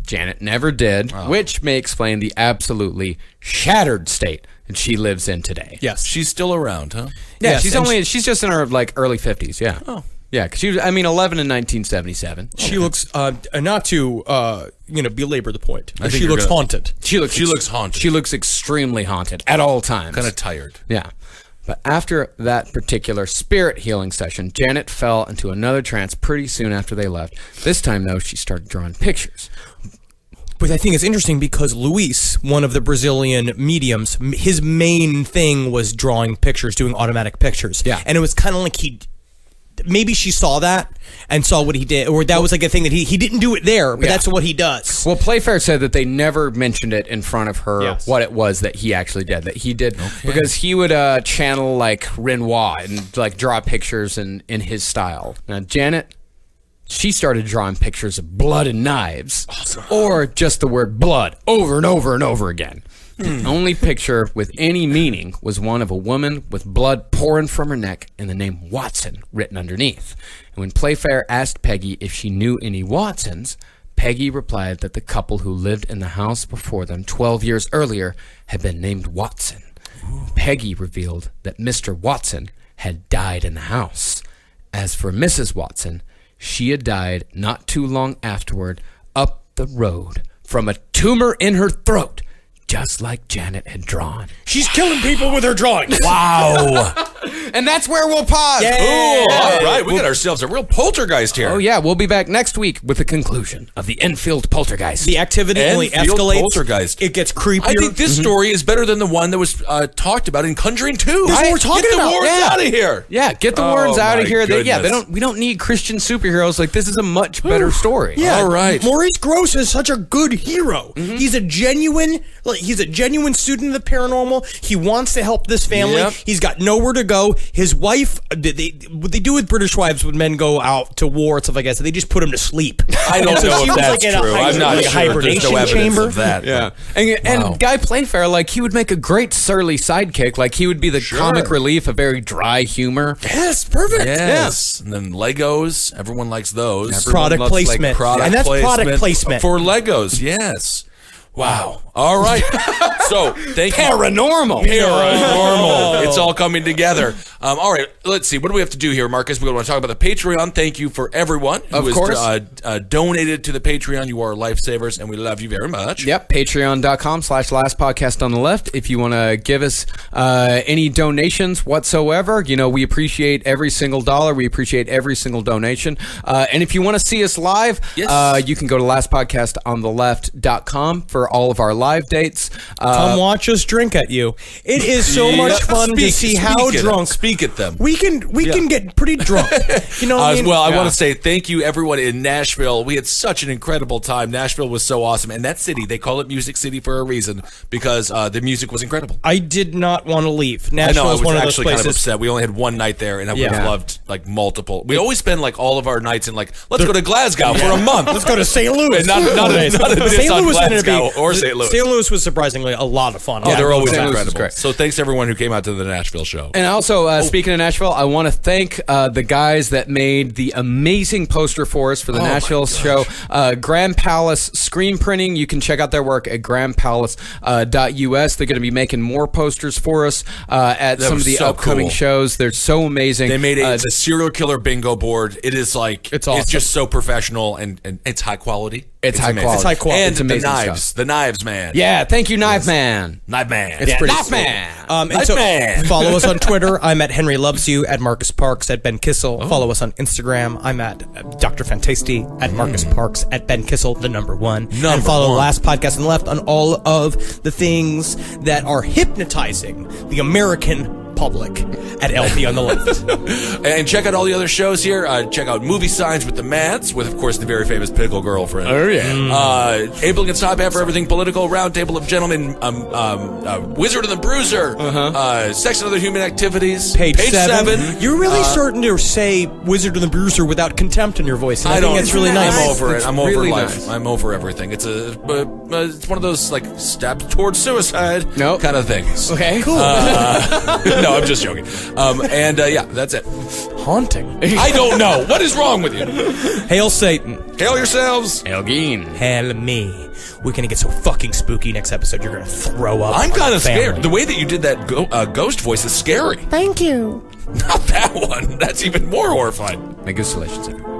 Janet never did, which may explain the absolutely shattered state that she lives in today. Yes. She's still around, huh? Yeah, Yes, she's just in her like early 50s, yeah. Oh. Yeah, because she was 11 in 1977. She looks, not to, belabor the point, but think she you're looks gonna- haunted. She looks haunted. She looks extremely haunted at all times. Kind of tired. Yeah. But after that particular spirit healing session, Janet fell into another trance pretty soon after they left. This time, though, she started drawing pictures. But I think it's interesting because Luis, one of the Brazilian mediums, his main thing was drawing pictures, doing automatic pictures. Yeah. And it was kind of like maybe she saw that and saw what he did, or that was like a thing that he didn't do it there, but that's what he does. Well, Playfair said that they never mentioned it in front of her, Yes. what it was that he actually did. That he did because he would channel like Renoir and like draw pictures in his style. Now Janet, she started drawing pictures of blood and knives, or just the word blood over and over and over again. The only picture with any meaning was one of a woman with blood pouring from her neck and the name Watson written underneath. And when Playfair asked Peggy if she knew any Watsons, Peggy replied that the couple who lived in the house before them 12 years earlier had been named Watson. Peggy revealed that Mr. Watson had died in the house. As for Mrs. Watson, she had died not too long afterward up the road from a tumor in her throat, just like Janet had drawn. She's killing people with her drawings. Wow. And that's where we'll pause. Cool. All right. We got ourselves a real poltergeist here. Oh, yeah. We'll be back next week with the conclusion of the Enfield poltergeist. The activity only Enfield escalates. poltergeist. It gets creepier. I think this story is better than the one that was talked about in Conjuring 2. That's what we're talking Get about. the Warrens Yeah. out of here. Yeah, get the Warrens out of my here. goodness. We don't need Christian superheroes. Like, this is a much better story. Yeah, All right. Maurice Grosse is such a good hero. He's a genuine student of the paranormal. He wants to help this family. Yep. He's got nowhere to go. His wife, what they do with British wives when men go out to war and stuff like that, so they just put him to sleep. I don't And so know she if was that's like in a true. I'm not like a sure. There's hibernation no evidence chamber. of that. Yeah, but- and Wow. Guy Playfair, like, he would make a great surly sidekick. Like, he would be the comic relief of very dry humor. Yes, perfect. Yes. And then Legos. Everyone likes those. Product loves, like, placement. Product and that's product placement placement. for Legos. Yes. Wow. All right. So, thank you. Paranormal. Paranormal. It's all coming together. All right. Let's see. What do we have to do here, Marcus? We want to talk about the Patreon. Thank you for everyone who Of course. has donated to the Patreon. You are lifesavers, and we love you very much. Yep, patreon.com/last podcast on the left. If you want to give us any donations whatsoever, we appreciate every single dollar. We appreciate every single donation. And if you want to see us live, Yes. you can go to lastpodcastonTheLeft.com for all of our live dates. Come watch us drink at you. It is so much fun to see how drunk. Speak at them. We can get pretty drunk. You know what I mean? Well, I want to say thank you, everyone in Nashville. We had such an incredible time. Nashville was so awesome. And that city, they call it Music City for a reason, because the music was incredible. I did not want to leave. I know, Nashville I is was one of those actually kind of places. upset. We only had one night there, and I would have Yeah. loved like multiple. We always spend like all of our nights in let's go to Glasgow for a month. Let's go to St. Louis. And not a diss St. on Louis ended Glasgow up being, or St. Louis. St. Louis was surprisingly a lot of fun. Oh, they're always St. Louis is incredible. great. So thanks to everyone who came out to the Nashville show. And also, speaking of Nashville, I want to thank the guys that made the amazing poster for us for the Nashville show. Grand Palace Screen Printing. You can check out their work at grandpalace.us. They're going to be making more posters for us at some of was the so upcoming cool. shows. They're so amazing. They made it's a serial killer bingo board. It is It's awesome. It's just so professional and it's high quality. It's high amazing. quality. It's high quality. And It's the amazing knives. stuff. The knives, man. Yeah, thank you, Knife Man. Knife man. It's pretty Knife cool. Man. And Nice so man. follow us on Twitter. I'm at Henry Loves You, at Marcus Parks, at Ben Kissel. Follow us on Instagram. I'm at Dr. Fantasty, at Marcus Parks, at Ben Kissel, the number one. And follow one. Last Podcast on the Left on all of the things that are hypnotizing the American public at LP on the Left. And check out all the other shows here. Check out Movie Signs with the Mads, with, of course, the very famous Pickle Girlfriend. Oh, yeah. Abel Against Top Half for everything political. Roundtable of Gentlemen. Wizard and the Bruiser. Sex and Other Human Activities. Page 7. 7. You're really starting to say Wizard and the Bruiser without contempt in your voice. And I think that's really nice. I'm over it. I'm over really life. nice. I'm over everything. It's it's one of those steps towards suicide kind of things. Okay, cool. No, I'm just joking. Yeah, that's it. Haunting. I don't know. What is wrong with you? Hail Satan. Hail yourselves. Elgin. Hail me. We're gonna get so fucking spooky next episode. You're gonna throw up. I'm on kind the of scared. family. The way that you did that ghost voice is scary. Thank you. Not that one. That's even more horrifying. Megusalations.